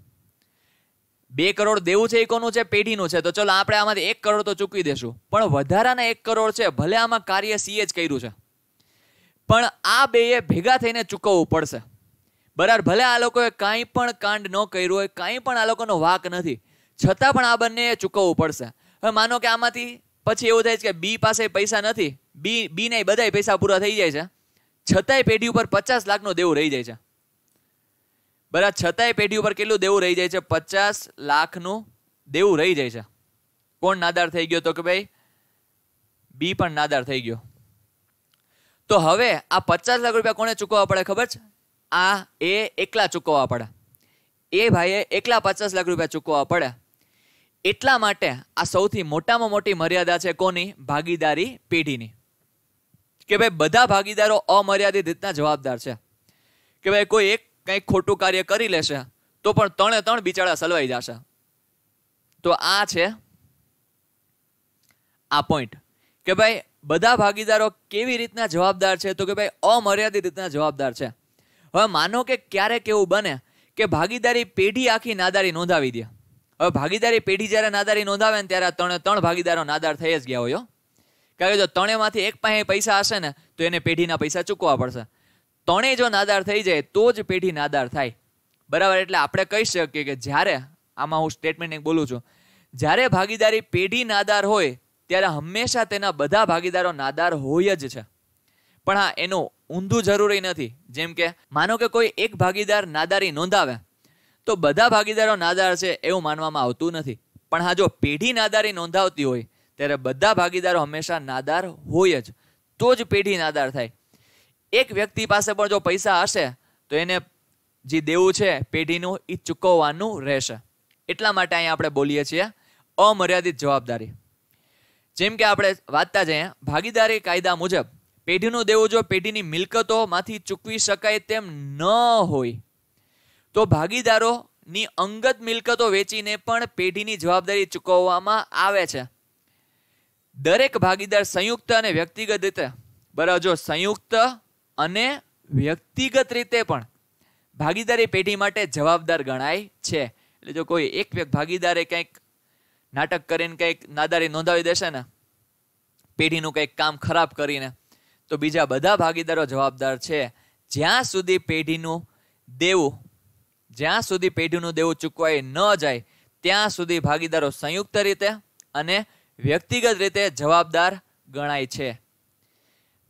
2 કરોડ દેવું છે એ કોનું છે? પેઢીનું છે. તો ચલો આપણે આમાંથી 1 કરોડ તો ચૂકવી દેશું, પણ વધારાના 1 કરોડ છે ભલે આમાં કાર્ય C જ કર્યું છે, પણ આ બેએ ભેગા થઈને ચૂકવવું પડશે. બરાબર, ભલે આ લોકોએ કાંઈ પણ કાંડ ન કર્યું હોય, કાંઈ પણ આ લોકોનો વાંક નથી, છતાં પણ આ બંને ચૂકવવું પડશે. હવે માનો કે આમાંથી પછી એવું થાય છે કે B પાસે પૈસા નથી, B ને બધાય પૈસા પૂરા થઈ જાય છે, છતાંય પેઢી ઉપર 50 લાખનું દેવું રહી જાય છે. બરાબર, છતાંય પેઢી ઉપર કેટલું દેવું રહી જાય છે? 50 લાખનું દેવું રહી જાય છે. કોણ નાદાર થઈ ગયો? તો કે ભાઈ B પણ નાદાર થઈ ગયો. તો હવે આ 50 લાખ રૂપિયા કોને ચૂકવવા પડે ખબર છે? આ એ એકલા ચૂકવવા પડે. એ ભાઈએ એકલા 50 લાખ રૂપિયા ચૂકવવા પડે. એટલા માટે આ સૌથી મોટામાં મોટી મર્યાદા છે કોની? ભાગીદારી પેઢીની. કે ભાઈ બધા ભાગીદારો અમર્યાદિત રીતના જવાબદાર છે. કે ભાઈ કોઈ એક કંઈક ખોટું કાર્ય કરી લેશે તો પણ 3 બિચારા સલવાઈ જશે. તો આ છે આ પોઈન્ટ કે ભાઈ બધા ભાગીદારો કેવી રીતના જવાબદાર છે, તો કે ભાઈ અમર્યાદિત રીતના જવાબદાર છે. હવે માનો કે ક્યારેક એવું બને કે ભાગીદારી પેઢી આખી નાદારી નોંધાવી દે. હવે ભાગીદારી પેઢી જ્યારે નાદારી નોંધાવે ને ત્યારે 3 ભાગીદારો નાદાર થઈ જ ગયા હોય, કારણ કે જો ત્રણેયમાંથી એક પાસે પૈસા હશે ને તો એને પેઢીના પૈસા ચૂકવવા પડશે. ત્રણેય જો નાદાર થઈ જાય તો જ પેઢી નાદાર થાય. બરાબર. એટલે આપણે કહી શકીએ કે જ્યારે આમાં હું સ્ટેટમેન્ટ એક બોલું છું, જ્યારે ભાગીદારી પેઢી નાદાર હોય ત્યારે હંમેશા તેના બધા ભાગીદારો નાદાર હોય જ છે. પણ હા, એનું ઊંધું જરૂરી નથી. જેમ કે માનો કે કોઈ એક ભાગીદાર નાદારી નોંધાવે તો બધા ભાગીદારો નાદાર છે એવું માનવામાં આવતું નથી. પણ હા, જો પેઢી નાદારી નોંધાવતી હોય ત્યારે બધા ભાગીદારો હંમેશા નાદાર હોય જ, તો જ પેઢી નાદાર થાય. એક વ્યક્તિ પાસે પણ જો પૈસા હશે તો એને જે દેવું છે પેઢીનું એ ચૂકવવાનું રહેશે. એટલા માટે અહીંયા આપણે બોલીએ છીએ અમર્યાદિત જવાબદારી. જેમ કે આપણે વાંચતા જઈએ, ભાગીદારી કાયદા મુજબ પેઢીનું દેવું જો પેઢીની મિલકતોમાંથી ચૂકવી શકાય તેમ ન હોય તો ભાગીદારોની અંગત મિલકતો વેચીને પણ પેઢીની જવાબદારી ચૂકવવામાં આવે છે. દરેક ભાગીદાર સંયુક્ત અને વ્યક્તિગત રીતે, બરાબર, જો સંયુક્ત અને વ્યક્તિગત રીતે પણ ભાગીદારી પેઢી માટે જવાબદાર ગણાય છે. એટલે જો કોઈ એક ભાગીદારે કંઈક નાટક કરીને કંઈક નાદારી નોંધાવી દેશે ને પેઢીનું કંઈક કામ ખરાબ કરીને, તો બીજા બધા ભાગીદારો જવાબદાર છે. જ્યાં સુધી પેઢીનું દેવું ચૂકવાઈ ન જાય ત્યાં સુધી ભાગીદારો સંયુક્ત રીતે અને વ્યક્તિગત રીતે જવાબદાર ગણાય છે.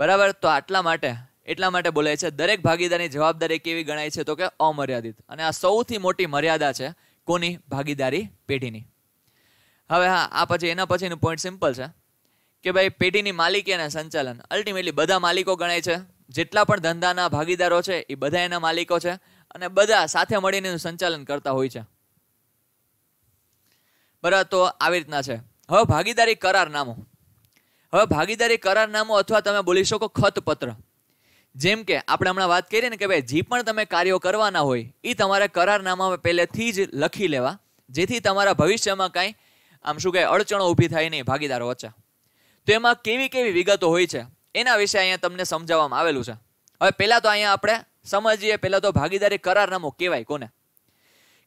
બરાબર. તો એટલા માટે બોલાય છે દરેક ભાગીદારની જવાબદારી કેવી ગણાય છે તો કે અમર્યાદિત. અને આ સૌથી મોટી મર્યાદા છે કોની? ભાગીદારી પેઢીની. હવે હા, આ પછી એના પછીનું પોઈન્ટ સિમ્પલ છે કે ભાઈ પેઢીની માલિકી અને સંચાલન અલ્ટિમેટલી બધા માલિકો ગણાય છે. જેટલા પણ ધંધાના ભાગીદારો છે એ બધા એના માલિકો છે અને બધા સાથે મળીને એનું સંચાલન કરતા હોય છે. બરાબર. તો આવી રીતના છે. હવે ભાગીદારી કરારનામું અથવા તમે બોલી શકો ખતપત્ર. જેમ કે આપણે હમણાં વાત કરી ને કે ભાઈ જે પણ તમે કાર્યો કરવાના હોય એ તમારે કરારનામામાં પહેલેથી જ લખી લેવા, જેથી તમારા ભવિષ્યમાં કાંઈ આમ શું કહે અડચણો ઊભી થાય નહીં ભાગીદારો વચ્ચે. તો એમાં કેવી કેવી વિગતો હોય છે એના વિશે અહીંયા તમને સમજાવવામાં આવેલું છે. હવે પહેલા તો અહીંયા આપણે સમજીએ, પહેલા તો ભાગીદારી કરારનામું કહેવાય કોને?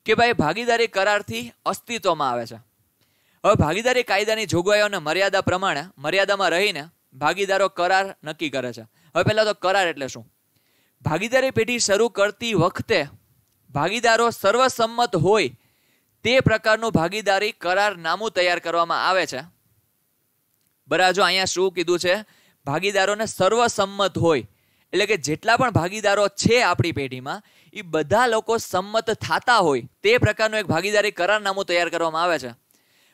કે ભાઈ ભાગીદારી કરારથી અસ્તિત્વમાં આવે છે. હવે ભાગીદારી કાયદાની જોગવાઈઓને મર્યાદા પ્રમાણે મર્યાદામાં રહીને ભાગીદારો કરાર નક્કી કરે છે. હવે પહેલા તો કરાર એટલે શું? ભાગીદારી પેઢી શરૂ કરતી વખતે ભાગીદારો સર્વસંમત હોય તે પ્રકારનું ભાગીદારી કરારનામું તૈયાર કરવામાં આવે છે. બરાબર. જો અહીંયા શું કીધું છે? ભાગીદારોને સર્વસંમત હોય એટલે કે જેટલા પણ ભાગીદારો છે આપણી પેઢીમાં એ બધા લોકો સંમત થતા હોય તે પ્રકારનું એક ભાગીદારી કરારનામું તૈયાર કરવામાં આવે છે.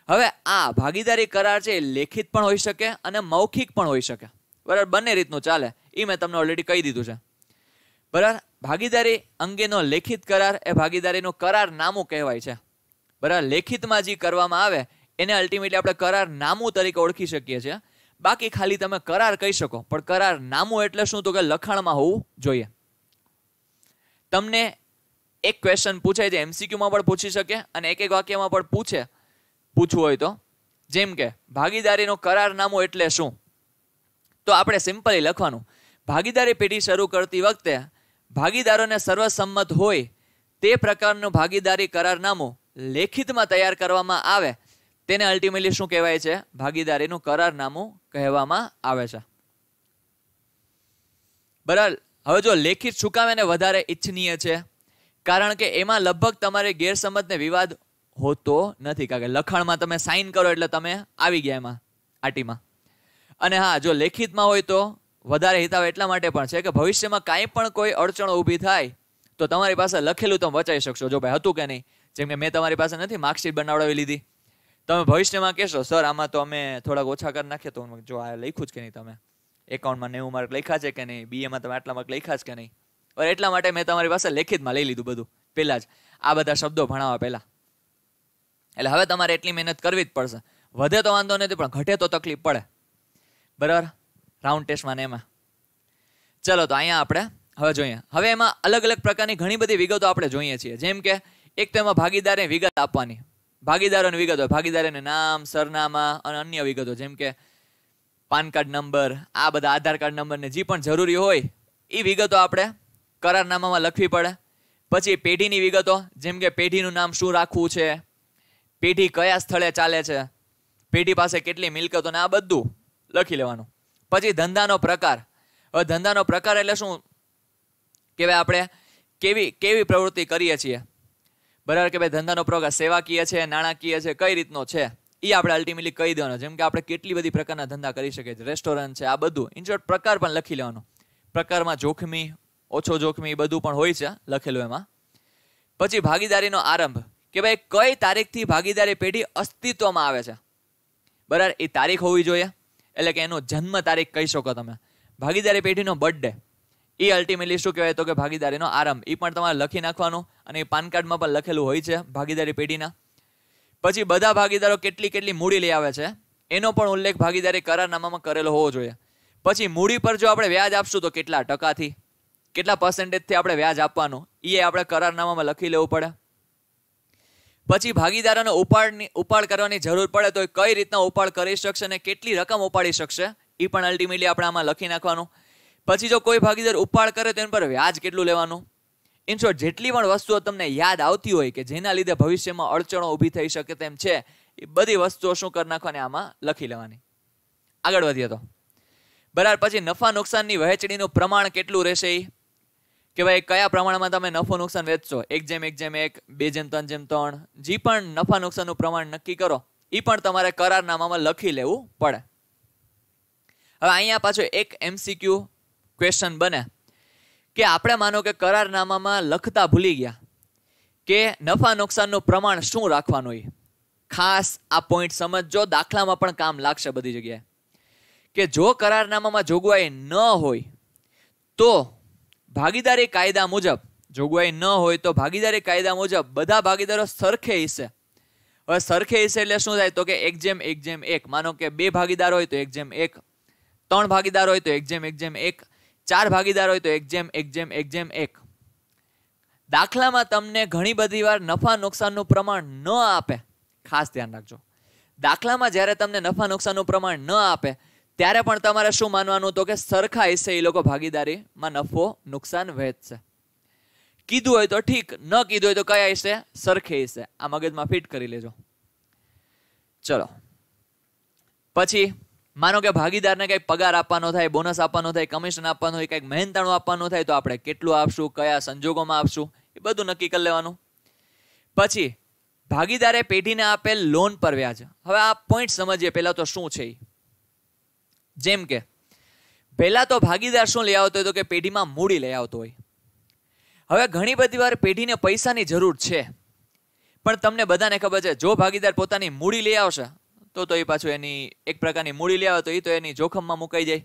હવે આ ભાગીદારી કરાર છે લેખિત પણ હોઈ શકે અને મૌખિક પણ હોઈ શકે. બરાબર. બંને રીતનું ચાલે. એ મેં તમને ઓલરેડી કહી દીધું છે. બરાબર. ભાગીદારી અંગેનો લેખિત કરાર એ ભાગીદારીનું કરારનામું કહેવાય છે. બરાબર. લેખિતમાં જે કરવામાં આવે એને અલ્ટિમેટલી આપણે કરારનામું તરીકે ઓળખી શકીએ છીએ. બાકી ખાલી તમે કરાર કહી શકો, પણ કરારનામું એટલે શું? તો કે લખાણમાં હોવું જોઈએ. તમને એક ક્વેશ્ચન પૂછાય છે, એમસીક્યુમાં પણ પૂછી શકે અને એક વાક્યમાં પણ પૂછવું હોય તો, જેમ કે ભાગીદારીનું કરારનામું એટલે શું? તો આપણે સિમ્પલી લખવાનું, ભાગીદારી પેઢી શરૂ કરતી વખતે ભાગીદારોને સર્વસંમત હોય તે પ્રકારનું ભાગીદારી કરારનામું લેખિતમાં તૈયાર કરવામાં આવે તેને અલ્ટિમેટલી શું કહેવાય છે? ભાગીદારીનું કરારનામું કહેવામાં આવે છે. બરાબર. હવે જો લેખિત શું કામ એને વધારે ઈચ્છનીય છે? કારણ કે એમાં લગભગ તમારે ગેરસમજ ને વિવાદ હોતો નથી. કારણ કે લખાણમાં તમે સાઇન કરો એટલે તમે આવી ગયા એમાં આટીમાં. અને હા, જો લેખિતમાં હોય તો વધારે હિતાવ એટલા માટે પણ છે કે ભવિષ્યમાં કાંઈ પણ કોઈ અડચણો ઊભી થાય તો તમારી પાસે લખેલું તમે બચાવી શકશો. જો ભાઈ હતું કે નહીં, જેમ કે મેં તમારી પાસે નથી માર્કશીટ બનાવડાવી લીધી, તમે ભવિષ્યમાં કહેશો સર આમાં તો અમે થોડાક ઓછા કરી નાખીએ, તો જો આ લખ્યું જ કે નહીં, તમે એકાઉન્ટમાં 90 માર્ક લખ્યા છે કે નહીં, બીએમાં તમે આટલા માર્ક લખ્યા છે કે નહીં. અને એટલા માટે મેં તમારી પાસે લેખિતમાં લઈ લીધું બધું પહેલાં જ, આ બધા શબ્દો ભણાવવા પહેલાં. એટલે હવે તમારે એટલી મહેનત કરવી જ પડશે. વધે તો વાંધો નથી પણ ઘટે તો તકલીફ પડે. બરાબર. રાઉન્ડ ટેસ્ટમાં ને એમાં. ચલો તો અહીંયા આપણે હવે જોઈએ. હવે એમાં અલગ અલગ પ્રકારની ઘણી બધી વિગતો આપણે જોઈએ છીએ. જેમ કે એક તો એમાં ભાગીદારની વિગત આપવાની, ભાગીદારોની વિગતો, ભાગીદારોનું નામ, સરનામા અને અન્ય વિગતો જેમ કે પાન કાર્ડ નંબર, આ બધા આધાર કાર્ડ નંબર ને જે પણ જરૂરી હોય એ વિગતો આપણે કરારનામામાં લખવી પડે. પછી પેઢીની વિગતો, જેમ કે પેઢીનું નામ શું રાખવું છે, પેઢી કયા સ્થળે ચાલે છે, પેઢી પાસે કેટલી મિલકતો ને આ બધું લખી લેવાનું. પછી ધંધાનો પ્રકાર. હવે ધંધાનો પ્રકાર એટલે શું કે ભાઈ આપણે કેવી પ્રવૃત્તિ કરીએ છીએ, બરાબર, કે ભાઈ ધંધાનો પ્રકાર સેવાકીય છે, નાણાકીય છે, કઈ રીતનો છે એ આપણે અલ્ટિમેટલી કહી દેવાનો. જેમ કે આપણે કેટલી બધી પ્રકારના ધંધા કરી શકીએ છીએ, રેસ્ટોરન્ટ છે, આ બધું ઇન શોર્ટ પ્રકાર પણ લખી લેવાનો. પ્રકારમાં જોખમી, ઓછો જોખમી બધું પણ હોય છે લખેલું એમાં. પછી ભાગીદારીનો આરંભ, કે ભાઈ કઈ તારીખથી ભાગીદારી પેઢી અસ્તિત્વમાં આવે છે, બરાબર, એ તારીખ હોવી જોઈએ, એટલે કે એનો જન્મ તારીખ કહી શકો તમે. ભાગીદારી પેઢીનો બર્થડે, એ અલ્ટિમેટલી શું કહેવાય તો કે ભાગીદારીનો આરંભ, એ પણ તમારે લખી નાખવાનું અને એ પાન કાર્ડમાં પણ લખેલું હોય છે ભાગીદારી પેઢીના. પછી બધા ભાગીદારો કેટલી મૂડી લઈ આવે છે એનો પણ ઉલ્લેખ ભાગીદારી કરારનામામાં કરેલો હોવો જોઈએ. પછી મૂડી પર જો આપણે વ્યાજ આપશું તો કેટલા ટકાથી, કેટલા પર્સન્ટેજથી આપણે વ્યાજ આપવાનું એ આપણે કરારનામામાં લખી લેવું પડે. પછી ભાગીદારોને ઉપાડ કરવાની જરૂર પડે તો કઈ રીતના ઉપાડ કરી શકશે અને કેટલી રકમ ઉપાડી શકશે એ પણ અલ્ટિમેટલી આપણે આમાં લખી નાખવાનું. પછી જો કોઈ ભાગીદાર ઉપાડ કરે તો એના પર વ્યાજ કેટલું લેવાનું. ઇન શોર્ટ જેટલી પણ વસ્તુઓ તમને યાદ આવતી હોય કે જેના લીધે ભવિષ્યમાં અડચણો ઊભી થઈ શકે તેમ છે એ બધી વસ્તુઓ શું કરી નાખવાની આમાં લખી લેવાની. આગળ વધીએ તો બરાબર. પછી નફા નુકસાનની વહેંચણીનું પ્રમાણ કેટલું રહેશે એ, કે ભાઈ કયા પ્રમાણમાં તમે નફો નુકસાન વેચશો, 1:1:1, 2:3:3, જે પણ નફા નુકસાનનું પ્રમાણ નક્કી કરો એ પણ તમારે કરારનામામાં લખી લેવું પડે. હવે અહીંયા પાછો એક MCQ ક્વેશ્ચન બને કે આપણે માનો કે કરારનામામાં લખતા ભૂલી ગયા કે નફા નુકસાનનું પ્રમાણ શું રાખવાનું. એ ખાસ આ પોઈન્ટ સમજજો, દાખલામાં પણ કામ લાગશે બધી જગ્યાએ. કે જો કરારનામામાં જોગવાઈ ન હોય તો ભાગીદારી કાયદા મુજબ, જોગવાઈ ન હોય તો ભાગીદારી કાયદા મુજબ બધા ભાગીદારો સરખે હિસ્સે. હવે સરખે હિસ્સે એટલે શું થાય તો કે 1:1:1. માનો કે 2 ભાગીદાર હોય તો 1:1, 3 ભાગીદાર હોય તો 1:1:1, 4 ભાગીદાર હોય તો 1:1:1. દાખલામાં તમને ઘણી બધી વાર નફા નુકસાનનું પ્રમાણ ન આપે, ખાસ ધ્યાન રાખજો. દાખલામાં જ્યારે તમને નફા નુકસાનનું પ્રમાણ ન આપે ત્યારે પણ તમારે શું માનવાનું તો કે સરખા હિસ્સે એ લોકો ભાગીદારીમાં નફો નુકસાન વહેંચશે. કીધું હોય તો ઠીક, ન કીધું હોય તો કયા હિસ્સે, સરખે હિસ્સે. આ મગજમાં ફિટ કરી લેજો. ચલો પછી માનો કે ભાગીદારને કંઈક પગાર આપવાનો થાય, બોનસ આપવાનો થાય, કમિશન આપવાનું હોય, કંઈક મહેનતાણું આપવાનું થાય તો આપણે કેટલું આપશું, કયા સંજોગોમાં આપશું એ બધું નક્કી કરી લેવાનું. પછી ભાગીદારે પેઢીને આપેલ લોન પર વ્યાજ. હવે આ પોઈન્ટ સમજીએ પહેલા તો શું છે. જેમ કે પહેલા તો ભાગીદાર શું લઈ આવતો હોય તો કે પેઢીમાં મૂડી લઈ આવતો હોય. હવે ઘણી બધી વાર પેઢીને પૈસાની જરૂર છે પણ તમને બધાને ખબર છે જો ભાગીદાર પોતાની મૂડી લઈ આવશે તો એ પાછું એની એક પ્રકારની મૂડી લઈ આવે તો એ તો એની જોખમમાં મુકાઈ જાય.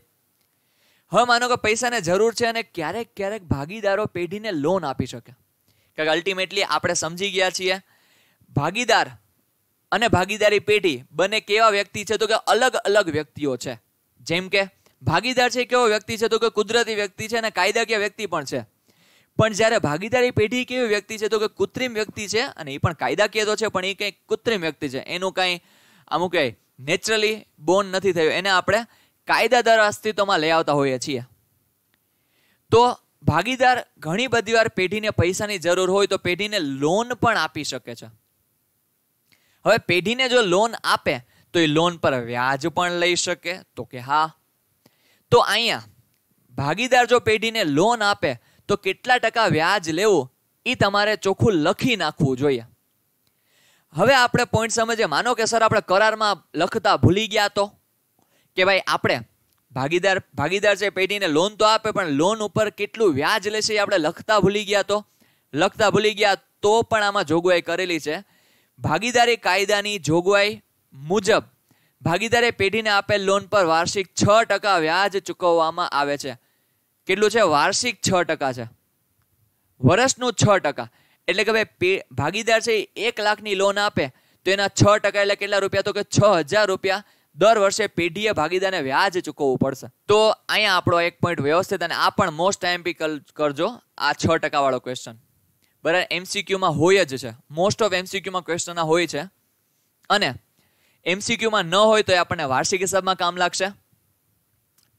હવે માનો કે પૈસાને જરૂર છે અને ક્યારેક ભાગીદારો પેઢીને લોન આપી શકે, કારણ કે અલ્ટિમેટલી આપણે સમજી ગયા છીએ ભાગીદાર અને ભાગીદારી પેઢી બંને કેવા વ્યક્તિ છે તો કે અલગ અલગ વ્યક્તિઓ છે. જેમ કે ભાગીદાર છે કેવો વ્યક્તિ છે તો કે કુદરતી વ્યક્તિ છે અને કાયદાકીય વ્યક્તિ પણ છે. પણ જ્યારે ભાગીદારી પેઢી કેવી વ્યક્તિ છે તો કે કૃત્રિમ વ્યક્તિ છે અને એ પણ કાયદાકીય તો છે પણ એ કંઈક કૃત્રિમ વ્યક્તિ છે, એનું કંઈ અમુક નેચરલી બોર્ન નથી થયું, એને આપણે કાયદા દ્વારા અસ્તિત્વમાં લઈ આવતા હોઈએ છીએ. તો ભાગીદાર ઘણી બધી વાર પેઢીને પૈસાની જરૂર હોય તો પેઢીને લોન પણ આપી શકે છે. હવે પેઢીને જો લોન આપે તો એ લોન પર વ્યાજ પણ લઈ શકે તો કે હા. તો અહીંયા ભાગીદાર જો પેઢીને લોન આપે તો કેટલા ટકા વ્યાજ લેવું એ તમારે ચોખ્ખું લખી નાખવું જોઈએ. હવે આપણે પોઈન્ટ સમજીએ. માનો કે સર આપણે કરારમાં લખતા ભૂલી ગયા તો કે ભાઈ આપણે ભાગીદાર છે પેઢીને લોન તો આપે પણ લોન ઉપર કેટલું વ્યાજ લેશે એ આપણે લખતા ભૂલી ગયા તો પણ આમાં જોગવાઈ કરેલી છે. ભાગીદારી કાયદાની જોગવાઈ મુજબ ભાગીદારે પેઢીને આપેલ લોન પર વાર્ષિક 6% વ્યાજ ચૂકવવામાં આવે છે. કેટલું છે? વાર્ષિક 6% છે, વર્ષનું 6%. એટલે કે ભાઈ ભાગીદાર છે 1 લાખની લોન આપે તો એના 6% એટલે કેટલા રૂપિયા તો કે 6,000 રૂપિયા દર વર્ષે પેઢીએ ભાગીદારને વ્યાજ ચૂકવવું પડશે. તો અહીંયા આપણો એક પોઈન્ટ વ્યવસ્થિત, અને આ પણ મોસ્ટ આઈએમપી કરજો આ 6% વાળો ક્વેશ્ચન. બરાબર, MCQમાં હોય જ છે, મોસ્ટ ઓફ MCQમાં ક્વેશ્ચન હોય છે. અને MCQમાં ન હોય તો એ આપણને વાર્ષિક હિસાબમાં કામ લાગશે,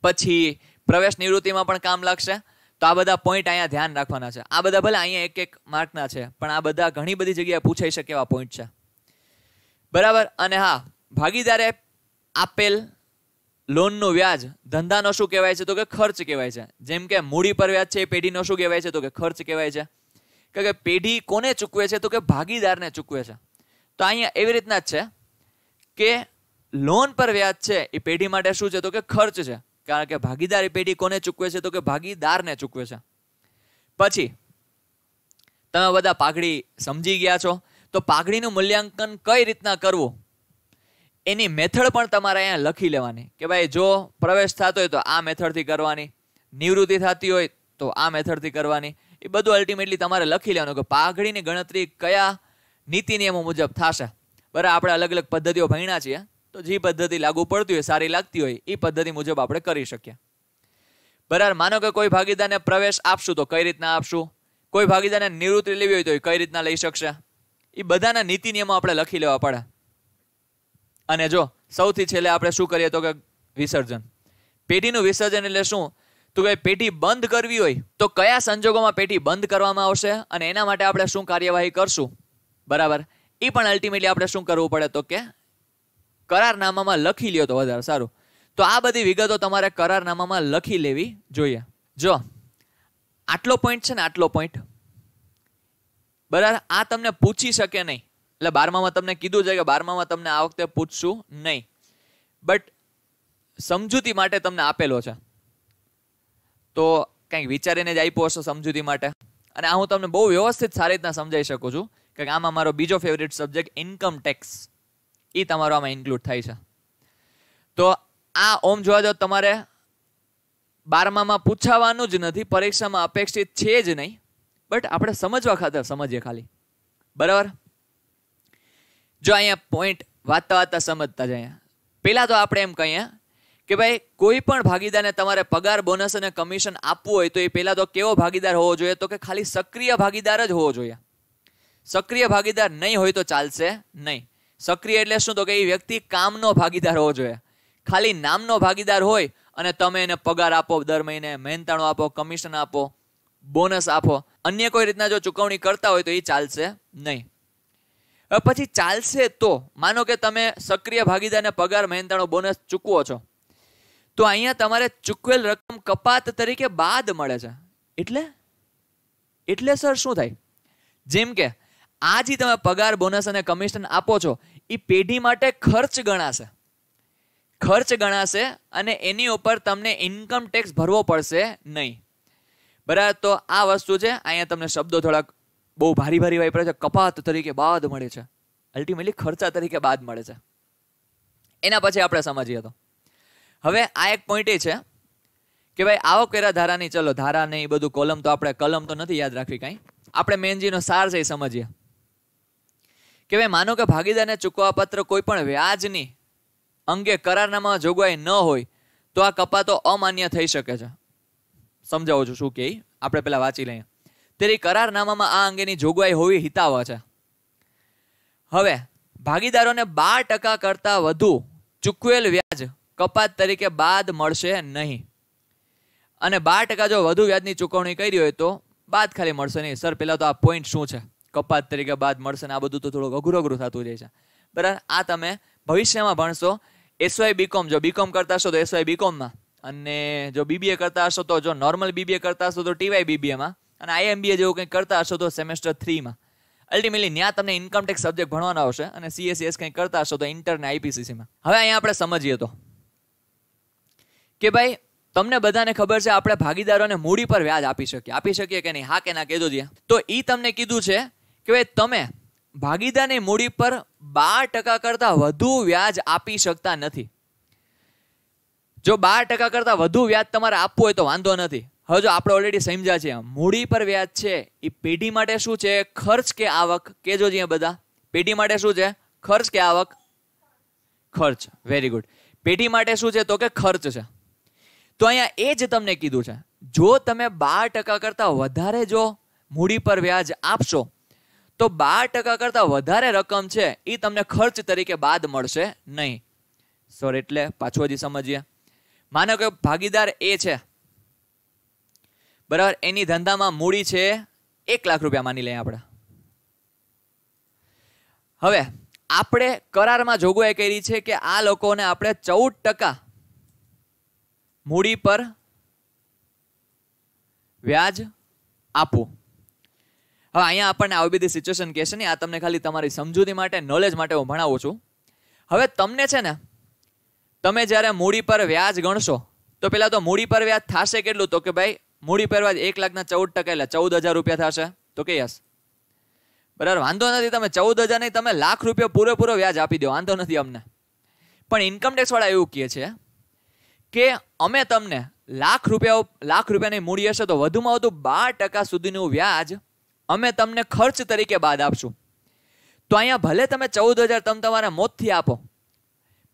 પછી પ્રવેશ નિવૃત્તિમાં પણ કામ લાગશે. તો આ બધા પોઈન્ટ અહીંયા ધ્યાન રાખવાના છે. આ બધા ભલે અહીંયા એક માર્કના છે પણ આ બધા ઘણી બધી જગ્યાએ પૂછાઈ શકે એવા પોઈન્ટ છે. બરાબર. અને હા, ભાગીદારે આપેલ લોનનું વ્યાજ ધંધાનો શું કહેવાય છે? તો કે ખર્ચ કહેવાય છે. જેમ કે મૂડી પર વ્યાજ છે એ પેઢીનો શું કહેવાય છે? તો કે ખર્ચ કહેવાય છે. કે પેઢી કોને ચૂકવે છે? તો કે ભાગીદારને ચૂકવે છે. તો અહીંયા એવી રીતના જ છે કે લોન પર વ્યાજ છે એ પેઢી માટે શું છે? તો કે ખર્ચ છે. કારણ કે ભાગીદાર પેઢી કોને ચૂકવે છે? તો કે ભાગીદારને ચૂકવે છે. પછી તમે બધા પાઘડી સમજી ગયા છો. તો પાઘડીનું મૂલ્યાંકન કઈ રીતના કરવું એની મેથડ પણ તમારે અહીંયા લખી લેવાની કે ભાઈ જો પ્રવેશ થતો હોય તો આ મેથડથી કરવાની, નિવૃત્તિ થતી હોય તો આ મેથડથી કરવાની. એ બધું અલ્ટિમેટલી તમારે લખી લેવાનું કે પાઘડીની ગણતરી કયા નીતિ નિયમો મુજબ થશે. બરાબર, આપણે અલગ અલગ પદ્ધતિઓ ભણ્યા છીએ, તો જે પદ્ધતિ લાગુ પડતી હોય, સારી લાગતી હોય એ પદ્ધતિ મુજબ આપણે કરી શકીએ. બરાબર, માનો કે કોઈ ભાગીદારને પ્રવેશ આપશું તો કઈ રીતના આપશું, કોઈ ભાગીદારને નિવૃત્તિ લેવી હોય તો એ કઈ રીતના લઈ શકશે, એ બધાના નીતિ નિયમો આપણે લખી લેવા પડે. અને જો સૌથી છેલ્લે આપણે શું કરીએ તો કે વિસર્જન. પેઢીનું વિસર્જન એટલે શું? તો કે પેઢી બંધ કરવી હોય તો કયા સંજોગોમાં પેઢી બંધ કરવામાં આવશે અને એના માટે આપણે શું કાર્યવાહી કરશું. બરાબર, એ પણ અલ્ટિમેટલી આપણે શું કરવું પડે તો કે કરારનામામાં લખી લ્યો તો વધારે સારું. તો આ બધી વિગતો તમારે કરારનામામાં લખી લેવી જોઈએ. જો આટલો પોઈન્ટ છે ને, આટલો પોઈન્ટ બરાબર આ તમને પૂછી શકે નહીં. એટલે 12માં તમને કીધું છે કે 12માં તમને આ વખતે પૂછશું નહીં, બટ સમજૂતી માટે તમને આપેલો છે. તો કંઈક વિચારીને જ આપ્યો હશો સમજૂતી માટે. અને આ હું તમને બહુ વ્યવસ્થિત સારી રીતના સમજાવી શકું છું કે આમાં મારો બીજો ફેવરિટ સબ્જેક્ટ ઇન્કમ ટેક્સ એ તમારો આમાં ઇન્ક્લુડ થાય છે. તો આ ઓમ જોવા જાવ તમારે 12માં પૂછાવાનું જ નથી, પરીક્ષામાં અપેક્ષિત છે જ નહીં, બટ આપણે સમજવા ખાતર સમજીએ ખાલી. બરાબર, જો અહીંયા પોઈન્ટ વાંચતા વાંચતા સમજતા જાય. પહેલા તો આપણે એમ કહીએ કે ભાઈ કોઈ પણ ભાગીદારને તમારે પગાર, બોનસ અને કમિશન આપવું હોય તો એ પહેલા તો કેવો ભાગીદાર હોવો જોઈએ? તો કે ખાલી સક્રિય ભાગીદાર જ હોવો જોઈએ. સક્રિય ભાગીદાર નહીં હોય તો ચાલશે નહીં. સક્રિય એટલે શું? તો કે એ વ્યક્તિ કામનો ભાગીદાર હોવો જોઈએ. ખાલી નામનો ભાગીદાર હોય અને તમે એને પગાર આપો, દર મહિને મહેનતાણું આપો, કમિશન આપો, બોનસ આપો, અન્ય કોઈ રીતના જો ચૂકવણી કરતા હોય તો એ ચાલશે નહીં. પછી ચાલશે તો માનો કે તમે સક્રિય ભાગીદારને પગાર, મહેનતાણું, બોનસ ચૂકવો છો તો અહીંયા તમારે ચૂકવેલ રકમ કપાત તરીકે બાદ મળે છે. એટલે સર શું થાય? જેમ કે આ જે તમે પગાર, બોનસ અને કમિશન આપો છો એ પેઢી માટે ખર્ચ ગણાશે. ખર્ચ ગણાશે અને એની ઉપર તમને ઇન્કમ ટેક્સ ભરવો પડશે નહીં. બરાબર, તો આ વસ્તુ છે. અહીંયા તમને શબ્દો થોડાક બહુ ભારી વાપરે છે. કપાત તરીકે બાદ મળે છે, અલ્ટિમેટલી ખર્ચા તરીકે બાદ મળે છે. એના પછી આપણે સમજીએ તો હવે આ એક પોઈન્ટ એ છે કે ભાઈ આવકવેરા ધારાની, ચલો ધારા નહીં બધું કોલમ તો આપણે કલમ તો નથી યાદ રાખવી કાંઈ, આપણે મેનજીનો સાર છે એ સમજીએ કે ભાઈ માનો કે ભાગીદારને ચૂકવવાપાત્ર કોઈ પણ વ્યાજની અંગે કરારનામામાં જોગવાઈ ન હોય તો આ કપાતો અમાન્ય થઈ શકે છે. સમજાવું છું શું કે આપણે પેલા વાંચી લઈએ. તેરી કરારનામામાં આ અંગેની જોગવાઈ હોવી હિતાવહ છે. હવે ભાગીદારોને 12% કરતા વધુ ચૂકવેલ વ્યાજ કપાત તરીકે બાદ મળશે નહીં. અને 12% જો વધુ વ્યાજની ચૂકવણી કરી હોય તો બાદ ખાલી મળશે નહીં. સર પેલા તો આ પોઈન્ટ શું છે? કપાત તરીકે બાદ મળશે ને આ બધું તો થોડું અઘરું થતું જાય છે. બરાબર, આ તમે ભવિષ્યમાં ભણશો. એસવાય બીકોમ, જો બીકોમ કરતા હશો તો એસવાય બીકોમમાં, અને જો બીબીએ કરતા હશો તો, જો નોર્મલ બીબીએ કરતા હશો તો ટીવાય બીબીએમાં, અને આઈએમબીએ જેવું કંઈક કરતા હશો તો સેમેસ્ટર 3માં. અલ્ટિમેટલી ત્યાં તમને ઇન્કમ ટેક્સ સબ્જેક્ટ ભણવાનો આવશે, અને સીએસસીએસ કંઈક કરતા હશો તો ઇન્ટર ને આઈપીસીસીમાં. હવે અહીંયા આપણે સમજીએ તો કે ભાઈ તમને બધાને ખબર છે આપણે ભાગીદારોને મૂડી પર વ્યાજ આપી શકીએ કે નહીં? હા કે ના કહેજો જીયા. તો એ તમને કીધું છે કે ભાઈ તમે ભાગીદારની મૂડી પર 12% કરતા વધુ વ્યાજ આપી શકતા નથી. જો 12% કરતા વધુ વ્યાજ તમારે આપવું હોય તો વાંધો નથી. હવે જો આપણે ઓલરેડી સમજ્યા છે મૂડી પર વ્યાજ છે એ પેઢી માટે શું છે? ખર્ચ કે આવક? કેજો જીયા બધા, પેઢી માટે શું છે? ખર્ચ કે આવક? ખર્ચ. Very good. પેઢી માટે શું છે? તો કે ખર્ચ છે. તો અહીંયા એ જ તમને કીધું છે જો તમે 12% કરતા વધારે જો મૂડી પર વ્યાજ આપશો તો 12% કરતા વધારે રકમ છે એ તમને ખર્ચ તરીકે બાદ મળશે નહીં. સર એટલે પાછું હજી સમજીએ. માનો કે ભાગીદાર એ છે, બરાબર, એની ધંધામાં મૂડી છે 1 લાખ રૂપિયા માની લઈએ આપણે. હવે આપણે કરારમાં જોગવાઈ કરી છે કે આ લોકોને આપણે 14% મૂડી પર વ્યાજ આપવું. હવે અહીંયા આપણને આવી બધી સિચ્યુએશન કહે છે ને, આ તમને ખાલી તમારી સમજૂતી માટે, નોલેજ માટે હું ભણાવું છું. હવે તમને છે ને, તમે જ્યારે મૂડી પર વ્યાજ ગણશો તો પેલા તો મૂડી પર વ્યાજ થશે કેટલું? તો કે ભાઈ મૂડી પર વ્યાજ 1,14,000 એટલે 14,000 રૂપિયા થશે. તો કે યસ, બરાબર, વાંધો નથી. તમે 14,000 નહીં, તમે ₹1,00,000 પૂરેપૂરો વ્યાજ આપી દો, વાંધો નથી અમને. પણ ઇન્કમટેક્સ વાળા એવું કહે છે કે અમે તમને ₹1,00,000 મૂડી હશે તો વધુમાં વધુ 12% સુધીનું વ્યાજ અમે તમને ખર્ચ તરીકે બાદ આપશું. તો અહીંયા ભલે તમે 14,000 તમે તમારા મોતથી આપો,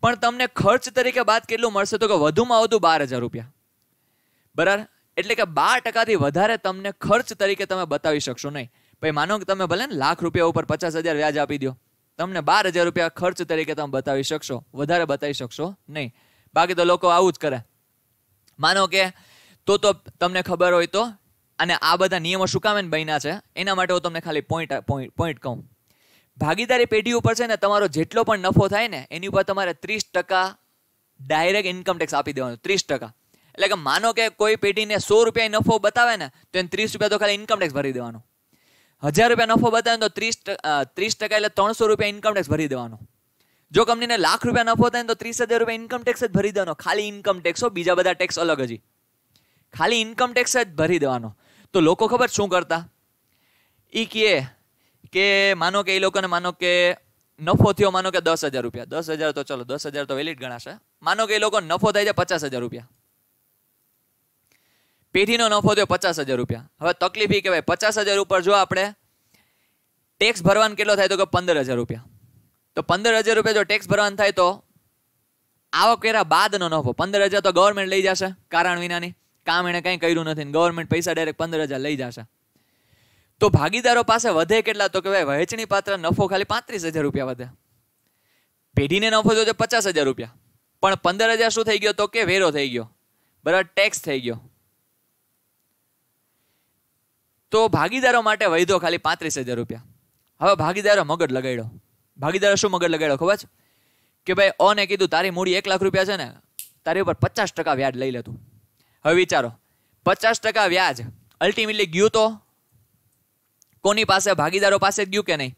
પણ તમને ખર્ચ તરીકે બાદ કેટલું મળશે? તો કે વધુમાં વધુ 12,000 રૂપિયા. બરાબર, એટલે કે 12% થી વધારે તમને ખર્ચ તરીકે તમે બતાવી શકશો નહીં. ભાઈ માનો કે તમે ભલે ને ₹1,00,000 ઉપર 50,000 વ્યાજ આપી દો, તમને 12,000 રૂપિયા ખર્ચ તરીકે તમે બતાવી શકશો, વધારે બતાવી શકશો નહીં. બાકી તો લોકો આવું જ કરે. માનો કે તો તમને ખબર હોય તો, અને આ બધા નિયમો શું કામ બન્યા છે એના માટે હું તમને ખાલી પોઈન્ટ કહું. ભાગીદારી પેઢી ઉપર છે ને, તમારો જેટલો પણ નફો થાય ને એની ઉપર તમારે 30% ડાયરેક્ટ ઇન્કમ ટેક્સ આપી દેવાનો. 30%. એટલે કે માનો કે કોઈ પેઢીને ₹100 નફો બતાવે ને તો એને ₹30 તો ખાલી ઇન્કમ ટેક્સ ભરી દેવાનો. ₹1,000 નફો બતાવે તો 30% એટલે ₹300 ઇન્કમ ટેક્સ ભરી દેવાનો. જો કંપનીને ₹1,00,000 નફો થાય ને તો ₹30,000 ઇન્કમ ટેક્સ જ ભરી દેવાનો. ખાલી ઇન્કમ ટેક્સ, બીજા બધા ટેક્સ અલગ. હજી ખાલી ઇન્કમ ટેક્સ જ ભરી દેવાનો. તો લોકો ખબર શું કરતા? એ કે માનો કે એ લોકોને માનો કે નફો થયો માનો કે ₹10,000. 10,000 તો ચલો 10,000 તો વેલિડ ગણાશે. માનો કે એ લોકો નફો થાય છે ₹50,000. પેઢીનો નફો થયો ₹50,000. હવે તકલીફ એ કે ભાઈ 50,000 ઉપર જો આપણે ટેક્સ ભરવાનું કેટલો થાય? તો કે ₹15,000. તો ₹15,000 જો ટેક્સ ભરવાનું થાય તો આવકવેરા બાદનો નફો 15,000 તો ગવર્મેન્ટ લઈ જશે કારણ વિનાની. કામ એને કંઈ કર્યું નથી, ગવર્મેન્ટ પૈસા ડાયરેક્ટ 15,000 લઈ જશે. તો ભાગીદારો પાસે વધે કેટલા? તો કે ભાઈ વહેંચણી પાત્ર નફો ખાલી ₹35,000 વધે. પેઢીને નફો થયો ₹50,000, પણ 15,000 શું થઈ ગયો? તો કે વેરો થઈ ગયો, બરાબર, ટેક્સ થઈ ગયો. તો ભાગીદારો માટે વધ્યો ખાલી ₹35,000. હવે ભાગીદારો મગજ લગાડ્યો. ભાગીદારો શું મગજ લગાડ્યો ખબર છે? કે ભાઈ ઓને કીધું તારી મૂડી ₹1,00,000 છે ને, તારી ઉપર 50% વ્યાજ લઈ લે તું. હવે વિચારો, 50% વ્યાજ અલ્ટિમેટલી ગયું તો કોની પાસે? ભાગીદારો પાસે ગયું કે નહીં?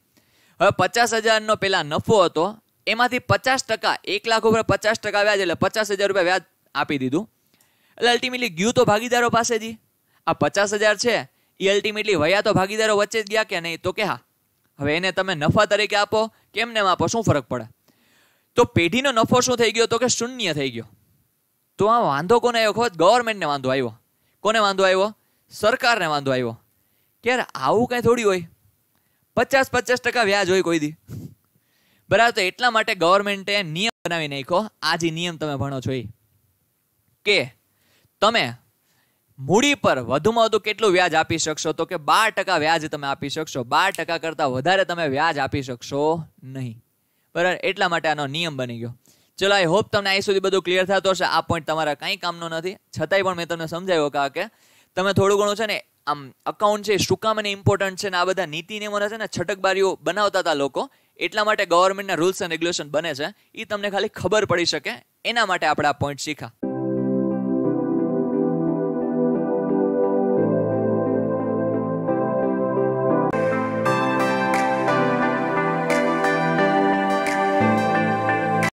હવે 50,000 પેલા નફો હતો, એમાંથી 50%, ₹1,00,000 ઉપર 50% વ્યાજ એટલે ₹50,000 વ્યાજ આપી દીધું. એટલે અલ્ટિમેટલી ગયું તો ભાગીદારો પાસે જ. આ 50,000 છે એ અલ્ટિમેટલી વયા તો ભાગીદારો વચ્ચે જ ગયા કે નહીં? તો કે હા. હવે એને તમે નફા તરીકે આપો કેમને આપો, શું ફરક પડે? તો પેઢીનો નફો શું થઈ ગયો? તો કે શૂન્ય થઈ ગયો. તો આ વાંધો કોને આવ્યો ખબર? ગવર્મેન્ટને વાંધો આવ્યો. કોને વાંધો આવ્યો? સરકારને વાંધો આવ્યો. ક્યારે આવું કઈ થોડી હોય? 50% વ્યાજ હોય કોઈ દી, બરાબર. તો એટલા માટે ગવર્મેન્ટે નિયમ બનાવી નાખ્યો. આ જે નિયમ તમે ભણો છો એ કે તમે મૂડી પર વધુમાં વધુ કેટલું વ્યાજ આપી શકશો? તો કે 12% વ્યાજ તમે આપી શકશો. 12% કરતા વધારે તમે વ્યાજ આપી શકશો નહીં, બરાબર. એટલા માટે આનો નિયમ બની ગયો. ચલો, આઈ હોપ તમને અહીં સુધી બધું ક્લિયર થતો હશે. આ પોઈન્ટ તમારા કંઈ કામનો નથી, છતાંય પણ મેં તમને સમજાવ્યો કે તમે થોડું ઘણું છે ને આમ અકાઉન્ટ છે શું કામ એને ઇમ્પોર્ટન્ટ છે ને આ બધા નીતિ નિયમોના છે ને છટકબારીઓ બનાવતા હતા લોકો. એટલા માટે ગવર્મેન્ટના રૂલ્સ એન્ડ રેગ્યુલેશન બને છે. એ તમને ખાલી ખબર પડી શકે એના માટે આપણે આ પોઈન્ટ શીખા.